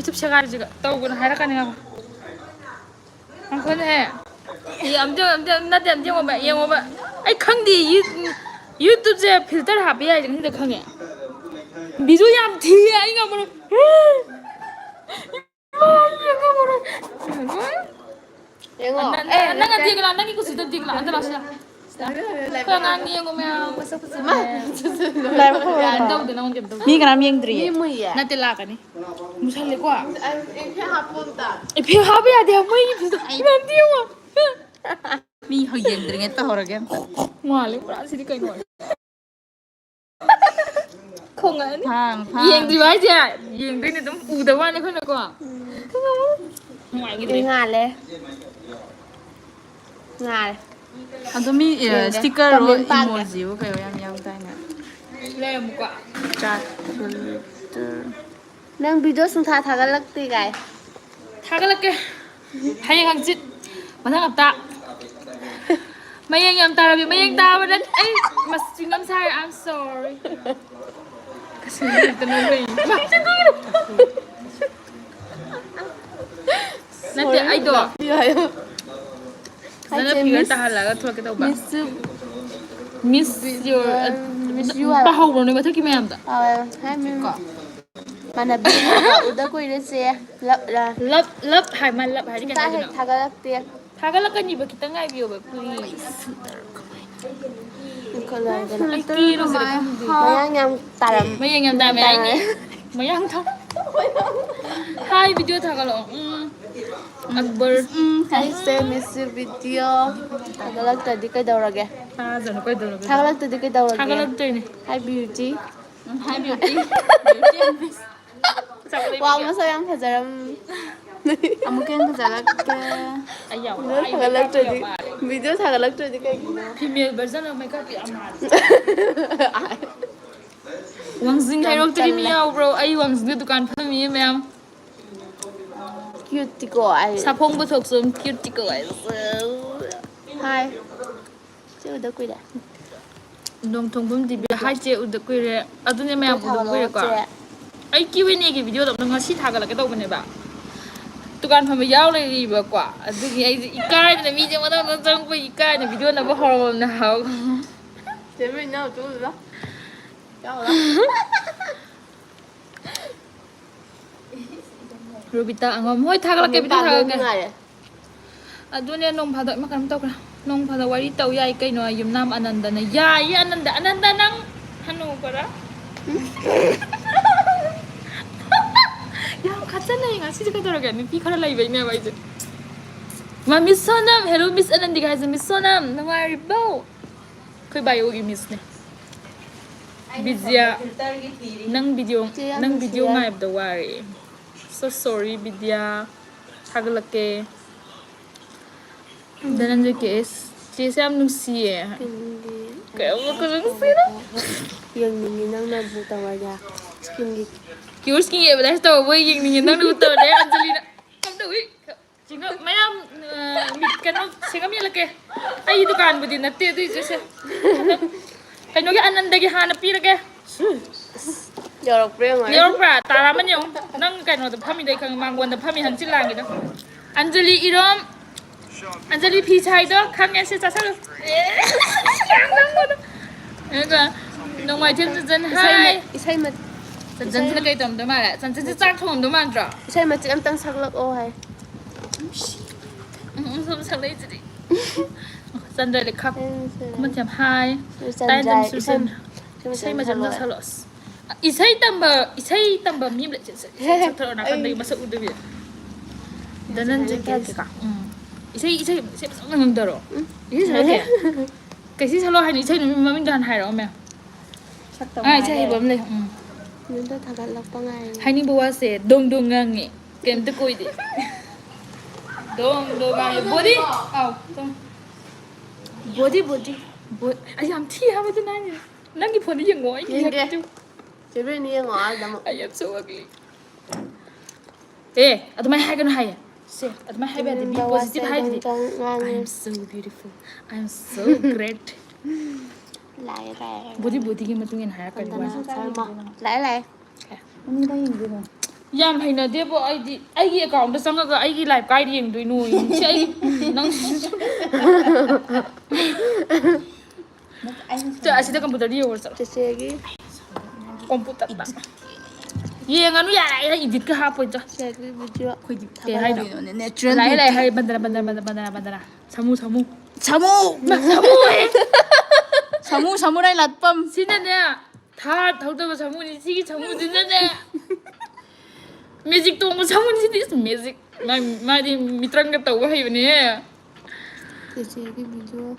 YouTube ꯁꯦꯒꯥꯏꯔꯤꯁꯤꯒ ꯇꯧꯒꯅꯨ ꯍꯥꯏꯔꯛꯀꯅꯤ ꯉꯥ ꯈꯪꯈꯣꯏꯅꯦ ꯑꯝꯇ ꯅꯠꯇꯦ ꯑꯝꯇ ꯌꯦꯡꯉꯣꯕ ꯑꯩ ꯈꯪꯗꯦ ꯌꯨꯇꯨꯕꯁꯦ ꯐꯤꯜꯇꯔ ꯍꯥꯞꯄ ꯌꯥꯏꯁꯦ ꯉꯁꯤꯗ ꯈꯪꯉꯦ ꯚꯤꯖꯨ ꯌꯥꯝ ꯊꯤꯌꯦ ꯑꯩ ꯉꯝꯃꯔꯣꯏ ꯅꯪ ꯗꯤꯒꯂꯥ ꯅꯪꯒꯤ ꯀꯨꯁꯤꯗ ꯗꯤꯒꯂꯥ ꯑꯟꯇ ꯂꯥꯛꯁꯤꯗ ꯑꯉꯥꯡ ꯌꯦꯡꯉꯣ ꯃꯌꯥꯝ ꯃꯁꯛ ꯐꯖꯕꯅꯦ ꯇꯧꯗꯦ ꯅꯪ ꯀꯩꯝ ꯇꯧꯗꯦ ꯃꯤ ꯀꯅꯥꯝ ꯌꯦꯡꯗ꯭ꯔꯤꯌꯦ ꯅꯠꯇꯦ ꯂꯥꯛꯀꯅꯤ ꯃꯨꯁꯜꯂꯦꯀꯣ ꯏꯐꯦ ꯍꯥꯞꯄ ꯌꯥꯗꯦ ꯃꯣꯏꯒꯤ ꯐꯤꯜꯇꯔ ꯌꯦꯡꯉꯣ ꯃꯤ ꯌꯦꯡꯗ꯭ꯔꯤꯉꯩ ꯇꯧꯍꯧꯔꯒꯦ ꯃꯥꯜꯂꯦ ꯄꯨꯔꯥ ꯁꯤꯗꯤ ꯀꯩꯅꯣ ꯈꯣꯡꯉꯛꯑꯅꯤ ꯌꯦꯡꯗ꯭ꯔꯤꯕ ꯍꯥꯏꯁꯦ ꯌꯦꯡꯗꯣꯏꯅꯦ ꯑꯗꯨꯝ ꯎꯗꯕ ꯋꯥꯅꯤ ꯑꯩꯈꯣꯏꯅꯀꯣ ꯅꯨꯡꯉꯥꯏꯒꯤꯗ꯭ꯔꯦ ꯉꯥꯜꯂꯦ ꯑꯗꯣ ꯃꯤ ꯁ꯭ꯇꯤꯀꯔ ꯏꯃꯣꯖꯤꯕꯨ ꯀꯩꯅꯣ ꯌꯥꯝ ꯌꯥꯎꯗꯥꯏꯅꯦ ꯂꯩꯔꯝꯃꯨꯀꯣ ꯆꯥꯠ ꯐꯤꯜꯇꯔ ꯅꯪ ꯚꯤꯗꯤꯑꯣ ꯁꯨꯡꯊꯥ ꯊꯥꯒꯠꯂꯛꯇꯦ ꯀꯥꯏ ꯊꯥꯒꯠꯂꯛꯀꯦ ꯍꯌꯦꯡ ꯍꯪꯆꯤꯠ ꯃꯊꯪ ꯍꯞꯇꯥ ꯃꯌꯦꯡ ꯌꯥꯝ ꯇꯥꯔꯕꯤ ꯃꯌꯦꯡ ꯇꯥꯕ ꯅꯠꯇꯦ ꯑꯩ ꯃꯆꯤꯡ ꯑꯃ ꯁꯥꯏ I'm sorry ꯅꯠꯇꯦ ꯑꯩꯗꯣ ꯐꯖꯅ ꯐꯤꯒꯔ ꯇꯥꯍꯜꯂꯒ ꯊꯣꯛꯂꯛꯀꯦ ꯇꯧꯕ ꯃꯤꯁ ꯄꯥꯍꯧꯕ꯭ꯔꯣ ꯅꯣꯏ ꯃꯊꯛꯀꯤ ꯃꯌꯥꯝꯗꯣ ꯀꯣ ꯃꯥꯟꯅꯕꯤ ꯎꯗ ꯀꯨꯏꯔꯦꯁꯦ ꯂꯞ ꯍꯥꯏ ꯃꯥ ꯂꯞ ꯍꯥꯏꯗꯤ ꯀꯩ ꯁꯨꯡꯊꯥ ꯍꯦꯛ ꯍꯥꯏꯗꯣꯏꯅꯣ ꯊꯥꯒꯠꯂꯛꯇꯦ ꯊꯥꯒꯠꯂꯛꯀꯅꯤꯕ ꯈꯤꯇꯪ ꯉꯥꯏꯕꯤꯌꯣꯕ ꯄ꯭ꯂꯤꯁ ꯑꯩ ꯐꯤꯜꯇꯔ ꯀꯦꯔꯨꯁꯤꯔ ꯀꯃꯥꯏ ꯈꯪꯗꯦ ꯃꯌꯥꯡ ꯌꯥꯝ ꯇꯥꯔꯝ ꯃꯌꯦꯡ ꯌꯥꯝ ꯇꯥꯔꯝꯃꯦ ꯑꯩꯅꯦ ꯃꯌꯥꯡ ꯍꯥꯏ ꯚꯤꯗꯤꯑꯣ ꯊꯥꯒꯠꯂꯛꯑꯣ ꯑꯛꯕꯔ ꯑꯩꯁꯦ ꯃꯤꯁ ꯌꯨ ꯚꯤꯗꯤꯑꯣ ꯊꯥꯒꯠꯂꯛꯇ꯭ꯔꯗꯤ ꯀꯩꯗꯧꯔꯒꯦ ꯊꯥꯖꯅꯨ ꯀꯩꯗꯧꯔꯒꯦ ꯊꯥꯒꯠꯂꯛꯇ꯭ꯔꯗꯤ ꯀꯩꯗꯧꯔꯒꯦ ꯊꯥꯒꯠꯂꯛꯇꯣꯏꯅꯦ ꯍꯥꯏ ꯕ꯭ꯌꯨꯇꯤ ꯍꯥꯏ ꯕ꯭ꯌꯨꯇꯤ ꯋꯥ ꯃꯁꯛ ꯌꯥꯝ ꯐꯖꯔꯝ ꯑꯃꯨꯛꯀ ꯍꯦꯟꯅ ꯐꯖꯜꯂꯛꯀꯦ ꯑꯩ ꯌꯥꯝ ꯚꯤꯗꯤꯑꯣ ꯋꯥꯏ ꯃꯦꯀꯞꯀ ꯌꯥꯝ ꯊꯥꯒꯠꯂꯛꯇ꯭ꯔꯗꯤ ꯃꯥꯜꯂꯦ ꯚꯤꯗꯤꯑꯣ ꯊꯥꯒꯠꯂꯛꯇ꯭ꯔꯗꯤ ꯀꯩꯒꯤꯅꯣ ꯐꯤꯃꯦꯜ ꯚꯔꯖꯟ ꯑꯣꯐ ꯃꯦꯀꯞ ꯌꯥꯝ ꯃꯥꯜꯂꯦ ꯋꯥꯡꯖꯤꯡ ꯌꯥꯝ ꯍꯩꯔꯣꯛꯇꯒꯤ ꯃꯤ ꯇꯜꯂꯦ ꯌꯥꯎꯕ꯭ꯔꯣ ꯑꯩ ꯋꯥꯡꯖꯤꯡꯗ ꯗꯨꯀꯥꯟ ꯐꯝꯃꯤꯌꯦ ꯃꯌꯥꯝ ꯀ꯭ꯌꯨꯠꯇꯤꯀꯣ ꯑꯩ ꯁꯥꯐꯣꯡ ꯄꯨꯊꯣꯛꯆꯨꯝ ꯀ꯭ꯌꯨꯠꯇꯤꯀꯣ ꯍꯥꯏ ꯆꯦ ꯎꯗ ꯀꯨꯏꯔꯦ ꯅꯣꯡꯊꯣꯡꯕꯝ ꯗꯤꯕꯤꯌꯥ ꯍꯥꯏ ꯆꯦ ꯎꯗ ꯀꯨꯏꯔꯦ ꯑꯗꯨꯅꯦ ꯚꯤꯗꯤꯑꯣ ꯃꯌꯥꯝ ꯎꯗꯕ ꯊꯥꯒꯠꯂꯛꯑꯣ ꯀꯨꯏꯔꯦꯀꯣ ꯆꯦ ꯑꯩ Q&Aꯒꯤ ꯚꯤꯗꯤꯑꯣꯗꯣ ꯑꯝꯇ ꯉꯁꯤ ꯊꯥꯒꯠꯂꯛꯀꯦ ꯇꯧꯕꯅꯦꯕ ꯗꯨꯀꯥꯟ ꯐꯝꯕ ꯌꯥꯎ ꯂꯩꯔꯤꯕꯀꯣ ꯑꯗꯨꯒꯤ ꯑꯩꯁꯦ ꯏꯀꯥꯏꯗꯅ ꯃꯤꯁꯦ ꯃꯊꯪ ꯆꯪꯉꯛꯄ ꯏꯀꯥꯏꯗꯅ ꯚꯤꯗꯤꯑꯣ ꯅꯝꯕ ꯍꯧꯔꯝꯃꯕꯅꯦ ꯍꯥꯏꯕ ꯔꯨꯕꯤꯇꯥ ꯑꯉꯝ ꯍꯣꯏ ꯊꯥꯒꯠꯂꯛꯀꯦ ꯀꯃꯦꯟ ꯚꯤꯗꯤꯑꯣ ꯄꯥꯕ ꯊꯥꯒꯠꯂꯛꯀꯦ ꯅꯨꯡꯉꯥꯏꯔꯦ ꯑꯗꯨꯅꯦ ꯅꯣꯡ ꯐꯥꯗꯣꯛ ꯑꯃ ꯀꯩꯅꯣ ꯇꯧꯈ꯭ꯔꯦ ꯅꯣꯡ ꯐꯥꯗꯣꯛ ꯋꯥꯔꯤ ꯇꯧ ꯌꯥꯏ ꯀꯩꯅꯣ ꯌꯨꯝꯅꯥꯝ ꯑꯅꯟꯗꯅ ꯌꯥꯏꯌꯦ ꯑꯅꯟꯗ ꯅꯪ ꯍꯅꯨꯕꯔꯥ ꯌꯥꯝ ꯈꯠꯆꯅꯩ ꯉꯁꯤꯁꯦ ꯀꯩꯗꯧꯔꯒꯦ ꯅꯨꯄꯤ ꯈꯔ ꯂꯩꯕꯩꯅꯦꯕ ꯑꯩꯁꯦ ꯃꯤꯁ ꯁꯣꯅꯝ ꯍꯦꯜꯂꯣ ꯃꯤꯁ ꯑꯅꯟꯗꯤꯒ ꯍꯥꯏꯁꯦ ꯃꯤꯁ ꯁꯣꯅꯝ ꯅꯨꯡꯉꯥꯏꯔꯤꯕꯣ ꯑꯩꯈꯣꯏ ꯕꯥꯏꯑꯣꯒꯤ ꯃꯤꯁꯅꯦ ꯕꯤꯖꯤꯌꯥ ꯅꯪ ꯆꯦ ꯌꯥꯝ ꯚꯤꯗꯤꯑꯣ ꯅꯨꯡꯁꯤꯌꯦ ꯉꯥꯏꯕꯗ ꯋꯥꯔꯦ ꯁꯣ ꯁꯣꯔꯤ ꯕꯤꯗ꯭ꯌꯥ ꯊꯥꯒꯠꯂꯛꯀꯦ ꯙꯅꯟꯖय ꯀꯦꯁ ꯆꯦꯁꯦ ꯌꯥꯝ ꯅꯨꯡꯁꯤꯌꯦ ꯁ꯭ꯀꯤꯟꯒꯤ ꯀꯌꯥꯃꯨꯛꯀ ꯑꯦꯗꯚꯥꯟꯁ ꯅꯨꯡꯁꯤꯅ ꯇꯧꯕ ꯌꯦꯡꯅꯤꯡꯉꯤ ꯅꯪꯅꯕꯨ ꯇꯧꯔꯒꯦ ꯁ꯭ꯀꯤꯟꯒꯤ ꯀ꯭ꯌꯨꯔꯁꯀꯤ ꯑꯦꯕꯔꯗꯥꯏꯁ ꯇꯧꯕ ꯌꯦꯡꯅꯤꯡꯉꯦ ꯅꯪꯅꯕꯨ ꯇꯧꯔꯗꯤ ꯑꯟꯖꯂꯤꯅ ꯀꯝꯗꯧꯏ ꯃꯌꯥꯝ ꯀꯩꯅꯣ ꯁꯦꯡꯉꯝ ꯌꯦꯜꯂꯛꯀꯦ ꯑꯩꯒꯤ ꯗꯨꯀꯥꯟꯕꯨꯗꯤ ꯅꯠꯇꯦ ꯑꯗꯨꯏꯁꯨꯁꯦ ꯍꯟꯗꯛ ꯀꯩꯅꯣꯒꯤ ꯑꯅꯟꯗꯒꯤ ꯍꯥꯟꯅ ꯄꯤꯔꯒꯦ ꯌꯧꯔꯛꯄ꯭ꯔꯥ ꯌꯦꯡꯉꯣ ꯌꯧꯔꯛꯄ꯭ꯔꯥ ꯇꯥꯔꯝꯃꯅꯤ ꯌꯦꯡꯉꯨ ꯅꯪ ꯀꯩꯅꯣꯗ ꯐꯝꯃꯤꯗꯣ ꯑꯩ ꯈꯪꯉꯦ ꯃꯥꯡꯒꯣꯟꯗ ꯐꯝꯃꯤ ꯍꯪꯆꯤꯠ ꯂꯥꯡꯉꯤꯗꯣ ꯑꯟꯖꯂꯤ ꯏꯔꯣꯝ ꯑꯟꯖꯂꯤ ꯐꯤ ꯁꯥꯏꯗꯣ ꯈꯪꯉꯦ ꯁꯤ ꯆꯥꯁꯜꯂꯨ ꯑꯗꯨꯒ ꯅꯣꯡꯃꯥꯏꯊꯦꯝ ꯆꯟꯖꯟ ꯍꯥꯏ ꯏꯁꯩ ꯆꯟꯖꯟꯁꯤꯅ ꯀꯩ ꯇꯧꯔꯝꯗꯣꯏ ꯃꯥꯜꯂꯦ ꯆꯟꯖꯟꯁꯦ ꯆꯥꯛ ꯊꯣꯡꯉꯝꯗꯣꯏ ꯃꯥꯟꯗ꯭ꯔꯣ ꯏꯁꯩ ꯃꯆꯦꯠ ꯑꯃꯇꯪ ꯁꯛꯂꯛꯑꯣ ꯍꯥꯏ ꯁꯣꯝ ꯁꯛꯂꯛꯏꯁꯤꯗꯤ ꯆꯟꯗ꯭ꯔꯂꯦꯈꯥ ꯈꯨꯃꯟꯊꯦꯝ ꯍꯥꯏ ꯆꯟꯗ꯭ꯔꯥ ꯇꯥꯏꯅꯗꯝ ꯏꯁꯩ ꯁꯨꯔꯆꯟꯗ꯭ꯔ ꯏꯁꯩ ꯃꯆꯦꯠ ꯑꯃꯇꯪ ꯁꯛꯂꯛꯑꯣ ꯁꯛꯂꯛꯑꯣ ꯏꯁꯩ ꯇꯝꯕ ꯃꯤ ꯑꯃ ꯂꯩ ꯁꯛꯊꯔꯛꯑꯣ ꯅꯥꯀꯟꯗꯒꯤ ꯃꯁꯛ ꯎꯗꯕꯤ ꯙꯅꯟꯖय ꯀꯦꯁ ꯏꯁꯩ ꯐꯖꯅ ꯉꯪꯗꯔꯣ ꯏꯁꯩ ꯁꯛꯂꯛꯀꯦ ꯀꯩ ꯏꯁꯩ ꯁꯛꯂꯛꯑꯣ ꯍꯥꯏꯅꯣ ꯏꯁꯩ ꯃꯃꯤꯡꯗꯣ ꯍꯥꯟꯅ ꯍꯥꯏꯔꯛꯑꯣꯃꯦ ꯏꯁꯩ ꯍꯩꯕ ꯑꯃ ꯂꯩ ꯅꯣꯏꯗ ꯊꯥꯒꯠꯂꯛꯄ ꯉꯥꯏꯔꯤꯅꯦ ꯍꯥꯏꯅꯤꯡꯕ ꯋꯥꯁꯦ ꯗꯣꯡ ꯗꯣꯡ ꯉꯥꯡꯉꯦ ꯀꯩꯝꯇ ꯀꯣꯏꯗꯦ ꯗꯣꯡ ꯗꯣꯡ ꯉꯥꯡꯉꯦ ꯕꯣꯗꯤ ꯑꯥꯎ ꯕꯣꯗꯤ ꯑꯩ ꯌꯥꯝ ꯊꯤ ꯍꯥꯏꯕꯗꯨꯅ ꯅꯪꯒꯤ ꯐꯣꯟꯗ ꯌꯦꯡꯉꯣ ꯑꯩꯒꯤ ꯌꯦꯡꯉꯣ ꯆꯦꯕꯦꯅꯤ ꯌꯦꯡꯉꯣ ꯑꯗꯨꯃꯛ I am so ugly ꯑꯗꯨꯃꯥꯏꯅ ꯍꯥꯏꯒꯅꯨ ꯍꯥꯏꯌꯦ ꯁꯦ ꯑꯗꯨꯃꯥꯏꯅ ꯍꯥꯏꯕ ꯌꯥꯗꯦ ꯕꯤ ꯇꯨꯝꯅꯤꯡꯕ ꯋꯥꯁꯦ ꯄꯣꯖꯤꯇꯤꯚ ꯗꯣꯡ ꯍꯥꯏꯗꯨꯗꯤ ꯗꯣꯡ I ꯉꯥꯡꯉꯦ am so beautiful I am so great ꯂꯥꯛꯑꯦ ꯕꯣꯗꯤꯒꯤ ꯃꯇꯨꯡ ꯏꯟꯅ ꯍꯥꯏꯔꯛꯀꯅꯤ ꯋꯟꯗꯅꯥ ꯋꯥꯁꯦ ꯁꯔꯃ ꯂꯥꯛꯑꯦ ꯃꯅꯤꯡꯗ ꯌꯦꯡꯗꯣꯏꯅꯣ ꯌꯥꯝ ꯍꯩꯅꯗꯦꯕꯣ ꯑꯩꯒꯤ ꯑꯦꯀꯥꯎꯟꯗ ꯆꯪꯉꯒ ꯑꯩꯒꯤ ꯂꯥꯏꯐ ꯀꯥꯏꯗ ꯌꯦꯡꯗꯣꯏꯅꯣ ꯁꯤ ꯑꯩ ꯅꯪ ꯑꯁꯤꯗ ꯀꯝꯄꯨꯇꯔꯗ ꯌꯦꯡꯉꯨꯔ ꯆꯠꯂꯣ ꯆꯦꯆꯦꯒꯤ ꯀꯝꯄꯨꯇꯔꯗ ꯌꯦꯡꯉꯅꯨ ꯌꯥꯔꯦ ꯑꯩ ꯏꯗꯤꯠꯀ ꯍꯥꯞꯄꯣꯏꯗ ꯆꯦꯆꯦꯒꯤ ꯚꯤꯗꯤꯑꯣ ꯑꯩꯈꯣꯏꯗꯤ ꯀꯩ ꯍꯥꯏꯅꯣ ꯅꯦꯆꯔꯦꯜ ꯂꯥꯛꯑꯦ ꯂꯥꯛꯑꯦ ꯕ꯭ꯌꯨꯇꯤ ꯍꯥꯏ ꯕꯟꯗꯅ ꯁꯃꯨ ꯁꯥꯃꯨ ꯁꯥꯃꯨꯔꯥꯏ ꯂꯥꯠꯄꯝ ꯁꯤꯅꯅꯦ ꯊꯥꯔ ꯊꯧꯗꯕ ꯁꯃꯨꯅꯤ ꯁꯤꯒꯤ ꯁꯃꯨꯁꯤꯅꯅꯦ ꯃꯦꯖꯤꯛ ꯇꯣꯡꯕ ꯁꯃꯨꯅꯤꯁꯤꯗꯤ ꯃꯦꯖꯤꯛ ꯃꯥꯗꯤ ꯃꯤꯇ꯭ꯔꯪꯒ ꯇꯧꯕ ꯍꯩꯕꯅꯦ ꯆꯦꯆꯦꯒꯤ ꯚꯤꯗꯤꯑꯣ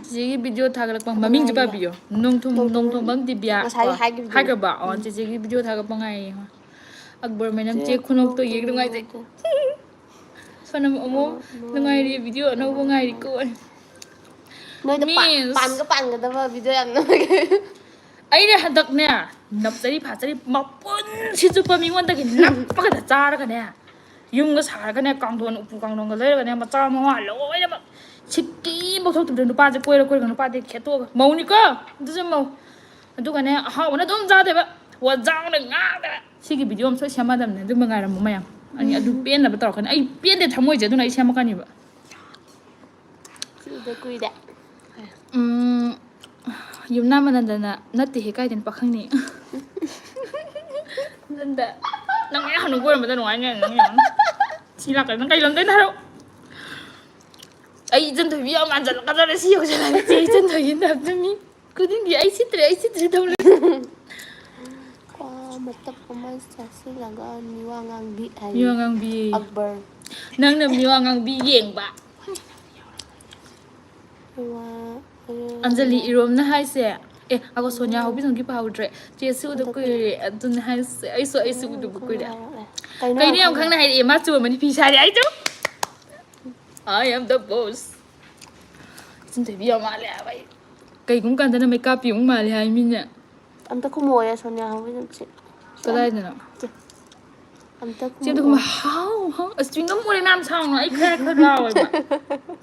ꯆꯦꯆꯦꯒꯤ ꯚꯤꯗꯤꯑꯣ ꯊꯥꯒꯠꯂꯛꯄ ꯊꯕꯛ ꯃꯃꯤꯡꯁꯨ ꯉꯥꯏꯔꯤꯕ ꯄꯥꯕꯤꯌꯣ ꯅꯣꯡꯊꯣꯝꯕꯝ ꯅꯣꯡꯊꯣꯝꯕꯝ ꯗꯤꯕꯤꯌꯥ ꯀꯣ ꯉꯁꯥꯏ ꯍꯥꯏꯈꯤꯕꯗꯨꯅꯤ ꯍꯥꯏꯈ꯭ꯔꯕ ꯆꯦꯆꯦꯒꯤ ꯚꯤꯗꯤꯑꯣ ꯊꯥꯒꯠꯄ ꯉꯥꯏꯌꯦ ꯑꯛꯕꯔ ꯃꯦꯅꯝ ꯆꯦ ꯆꯦꯛ ꯈꯨꯅꯣꯛꯇꯣ ꯈꯨꯅꯣꯛꯇ ꯌꯦꯡ ꯅꯨꯡꯉꯥꯏꯖꯩ ꯅꯨꯡꯉꯥꯏꯇꯦ ꯁꯣꯅꯝ ꯑꯃꯨꯛ ꯅꯨꯡꯉꯥꯏꯔꯤ ꯚꯤꯗꯤꯑꯣ ꯑꯅꯧꯕ ꯉꯥꯏꯔꯤꯀꯣ ꯅꯣꯏꯗ ꯃꯤꯁ ꯄꯥꯟꯒꯗꯕ ꯚꯤꯗꯤꯑꯣ ꯌꯥꯝ ꯅꯨꯡꯉꯥꯏ ꯑꯩꯅ ꯍꯟꯗꯛꯅꯦ ꯅꯞꯆꯔꯤ ꯐꯥꯆꯔꯤ ꯃꯄꯨꯟꯁꯤ ꯆꯨꯞꯄ ꯃꯤꯉꯣꯟꯗꯒꯤ ꯅꯞꯄꯒꯗ ꯆꯥꯔꯒꯅꯦ ꯌꯨꯝꯒ ꯁꯥꯔꯒꯅꯦ ꯀꯥꯡꯊꯣꯟ ꯎꯄꯨ ꯀꯥꯡꯊꯣꯟꯒ ꯂꯩꯔꯒꯅꯦ ꯃꯆꯥ ꯃꯋꯥ ꯂꯣꯏꯅꯃꯛ ꯁꯤꯛꯀꯤ ꯊꯣꯛꯇꯕꯗ ꯅꯨꯄꯥꯁꯦ ꯀꯣꯏꯔꯒ ꯅꯨꯄꯥꯗꯤ ꯈꯦꯠꯇꯣꯛꯑꯒ ꯃꯧꯅꯤꯀꯣ ꯑꯗꯨꯁꯨ ꯃꯧ ꯑꯗꯨꯒꯅꯦ ꯑꯍꯥꯎꯕꯅ ꯑꯗꯨꯝ ꯆꯥꯗꯦꯕ ꯋꯥꯖꯥꯎꯅ ꯉꯥꯡꯗꯕ ꯁꯤꯒꯤ ꯚꯤꯗꯤꯑꯣ ꯑꯃ ꯁꯣꯏ ꯁꯦꯝꯃꯗꯕꯅꯦ ꯑꯗꯨꯝꯕ ꯉꯥꯏꯔꯝꯃꯣ ꯃꯌꯥꯝ ꯑꯩ ꯑꯗꯨ ꯄꯦꯟꯅꯕ ꯇꯧꯔꯛꯀꯅꯤ ꯑꯩ ꯄꯦꯟꯗꯦ ꯊꯝꯃꯣꯏꯁꯦ ꯑꯗꯨꯅ ꯑꯩ ꯁꯦꯝꯃꯛꯀꯅꯤꯕ ꯎꯗ ꯀꯨꯏꯔꯦ ꯌꯨꯝꯅꯥꯝ ꯑꯅꯟꯗꯅ ꯅꯠꯇꯦꯍꯦ ꯀꯥꯏꯗꯩꯅꯣ ꯄꯥꯈꯪꯅꯤ ꯅꯟꯗ ꯅꯪ ꯍꯦꯛ ꯍꯅꯨꯕ ꯑꯣꯏꯔꯝꯕꯗ ꯅꯨꯡꯉꯥꯏꯅꯤ ꯅꯪ ꯌꯦꯡꯉꯨꯅꯦ ꯁꯤ ꯂꯥꯛꯀꯅꯤ ꯅꯪ ꯀꯩ ꯂꯝꯗꯩꯅꯣ ꯍꯥꯏꯔꯛꯑꯣ ꯑꯩ ꯏꯆꯟ ꯊꯣꯏꯕꯤ ꯌꯥꯝ ꯃꯥꯟꯁꯤꯜꯂꯛꯀꯗꯧꯔꯦ ꯁꯤ ꯌꯧꯁꯤꯜꯂꯛꯑꯗꯤ ꯆꯦ ꯏꯆꯟ ꯊꯣꯏꯕꯤ ꯇꯥꯏꯞꯇ ꯃꯤ ꯈꯨꯗꯤꯡꯒꯤ ꯑꯩ ꯁꯤꯠꯇ꯭ꯔꯦ ꯇꯧ ꯂꯩ ꯀ꯭ꯋꯥ ꯃꯇꯞ ꯑꯃ ꯆꯥꯁꯤꯜꯂꯒ ꯃꯤꯋꯥ ꯉꯥꯡꯕꯤ ꯍꯥꯏꯌꯦ ꯃꯤꯋꯥ ꯉꯥꯡꯕꯤ ꯑꯛꯕꯔ ꯅꯪꯅ ꯃꯤꯋꯥ ꯉꯥꯡꯕꯤ ꯌꯦꯡꯕ ꯑꯟꯖꯂꯤ ꯏꯔꯣꯝꯅ ꯍꯥꯏꯁꯦ ꯑꯒꯣ ꯁꯣꯅꯤꯌꯥ ꯍꯧꯕꯤꯖꯝꯒꯤ ꯄꯥꯍꯧꯗ꯭ꯔꯦ ꯆꯦꯁꯨ ꯎꯗ ꯀꯨꯏꯔꯦ ꯑꯗꯨꯅ ꯍꯥꯏꯁꯦ ꯑꯩꯁꯨ ꯎꯗꯕ ꯈꯪꯅ ꯀꯨꯏꯔꯦ ꯍꯥꯏꯔꯛꯂꯦ ꯀꯩꯅꯣ ꯌꯥꯝ ꯈꯪꯅ ꯍꯥꯏꯔꯛꯑꯦ ꯃꯥ ꯆꯨꯝꯃꯅꯤ ꯐꯤ ꯁꯥꯔꯦ ꯑꯩꯁꯨ I am the boss ꯏꯆꯟ ꯊꯣꯏꯕꯤ ꯌꯥꯝ ꯃꯥꯜꯂꯦ ꯍꯥꯏꯕ ꯑꯩ ꯀꯩꯒꯨꯝꯕ ꯀꯥꯟꯗꯅ ꯃꯩꯀꯥꯞꯄꯤ ꯑꯃꯨꯛ ꯃꯥꯜꯂꯦ ꯍꯥꯏ ꯃꯤꯅ ꯑꯝꯇ ꯈꯨꯝꯃꯛꯑꯣꯌꯦ ꯁꯣꯅꯤꯌꯥ ꯍꯧꯕꯤꯖꯝ ꯀꯗꯥꯏꯗꯅꯣ ꯑꯝꯇ ꯆꯦꯗꯨ ꯈꯨꯝꯃꯛꯑꯣ ꯍꯥꯎ ꯆ꯭ꯋꯤꯡꯒꯝ ꯑꯣꯏꯔꯦ ꯃꯌꯥꯝ ꯁꯥꯎꯅ ꯑꯩ ꯈꯔ ꯂꯥꯎꯋꯦꯕ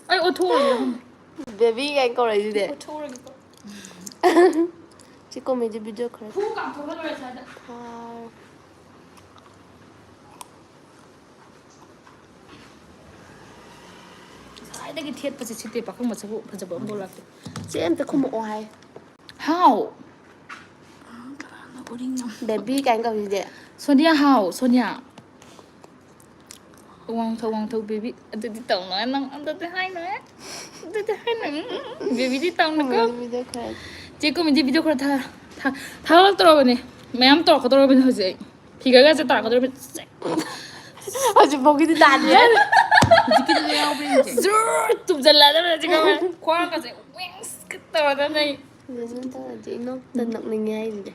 ꯑꯩ ꯑꯣꯠꯊꯣꯛꯎꯔꯁꯤꯔ ꯈꯪꯗꯦ ꯕꯦꯕꯤ ꯀꯥꯏꯅ ꯀꯧꯔꯛꯏꯁꯤꯗꯤ ꯑꯣꯠꯊꯣꯛꯎꯔꯒꯦꯀꯣ ꯁꯤ ꯀꯣꯃꯦꯗꯤ ꯚꯤꯗꯤꯑꯣ ꯈꯔ ꯐꯨ ꯀꯥꯝꯊꯣꯛꯑꯒ ꯂꯣꯏꯔꯦ ꯁ꯭ꯋꯥꯏꯗ ꯊꯥꯔ ꯉꯁꯥꯏꯗꯒꯤ ꯊꯦꯠꯄꯁꯦ ꯁꯤꯠꯇꯦ ꯄꯥꯈꯪ ꯃꯁꯛ ꯐꯖꯕ ꯑꯃꯐꯥꯎ ꯂꯥꯛꯇꯦ ꯆꯦ ꯑꯝꯇ ꯈꯨꯝꯃꯛꯑꯣ ꯍꯥꯏ ꯍꯥꯎ ꯕꯦꯕꯤ ꯀꯥꯏꯅ ꯀꯧꯔꯤꯁꯤꯗꯤ ꯁꯣꯅꯤꯌꯥ ꯍꯥꯎ ꯁꯣꯅꯤꯌꯥ ꯋꯥꯡꯊꯧ ꯕꯦꯕꯤ ꯑꯗꯨꯗꯤ ꯇꯧꯅꯨ ꯅꯪ ꯑꯗꯨꯗꯤ ꯍꯥꯏꯅꯨꯍꯦ ꯑꯗꯨꯗꯤ ꯍꯥꯏꯅꯨ ꯕꯦꯕꯤꯗꯤ ꯇꯧꯅꯨꯀꯣ ꯀꯣꯃꯦꯗꯤ ꯚꯤꯗꯤꯑꯣ ꯈꯔ ꯆꯦ ꯀꯣꯃꯦꯗꯤ ꯚꯤꯗꯤꯑꯣ ꯈꯔ ꯊꯥꯒꯠꯂꯛꯇꯧꯔꯕꯅꯦ ꯃꯌꯥꯝ ꯇꯧꯔꯛꯀꯗꯧꯔꯕꯅꯦ ꯍꯧꯖꯤꯛ ꯑꯩ ꯐꯤꯒꯔꯒꯁꯦ ꯇꯥꯔꯛꯀꯗꯧꯔꯕꯅꯦ ꯍꯧꯖꯤꯛꯐꯥꯎꯒꯤꯗꯤ ꯇꯥꯗ꯭ꯔꯤ ꯍꯧꯖꯤꯛꯀꯤꯗꯨꯁꯨ ꯌꯥꯎꯕ꯭ꯔ ꯌꯦꯡꯁꯦ ꯖꯨꯔ ꯇꯨꯝꯁꯤꯜꯂꯛꯑꯗꯕꯅꯦ ꯍꯧꯖꯤꯛ ꯈ꯭ꯋꯥꯡꯒꯁꯦ ꯋꯤꯡꯁꯀ ꯇꯧꯔꯗꯕꯅꯦ ꯑꯩ ꯐꯖꯅ ꯇꯧꯔꯗꯤ ꯏꯅꯣꯛꯇ ꯅꯣꯛꯅꯤꯡꯉꯦ ꯍꯥꯏꯁꯤꯗꯤ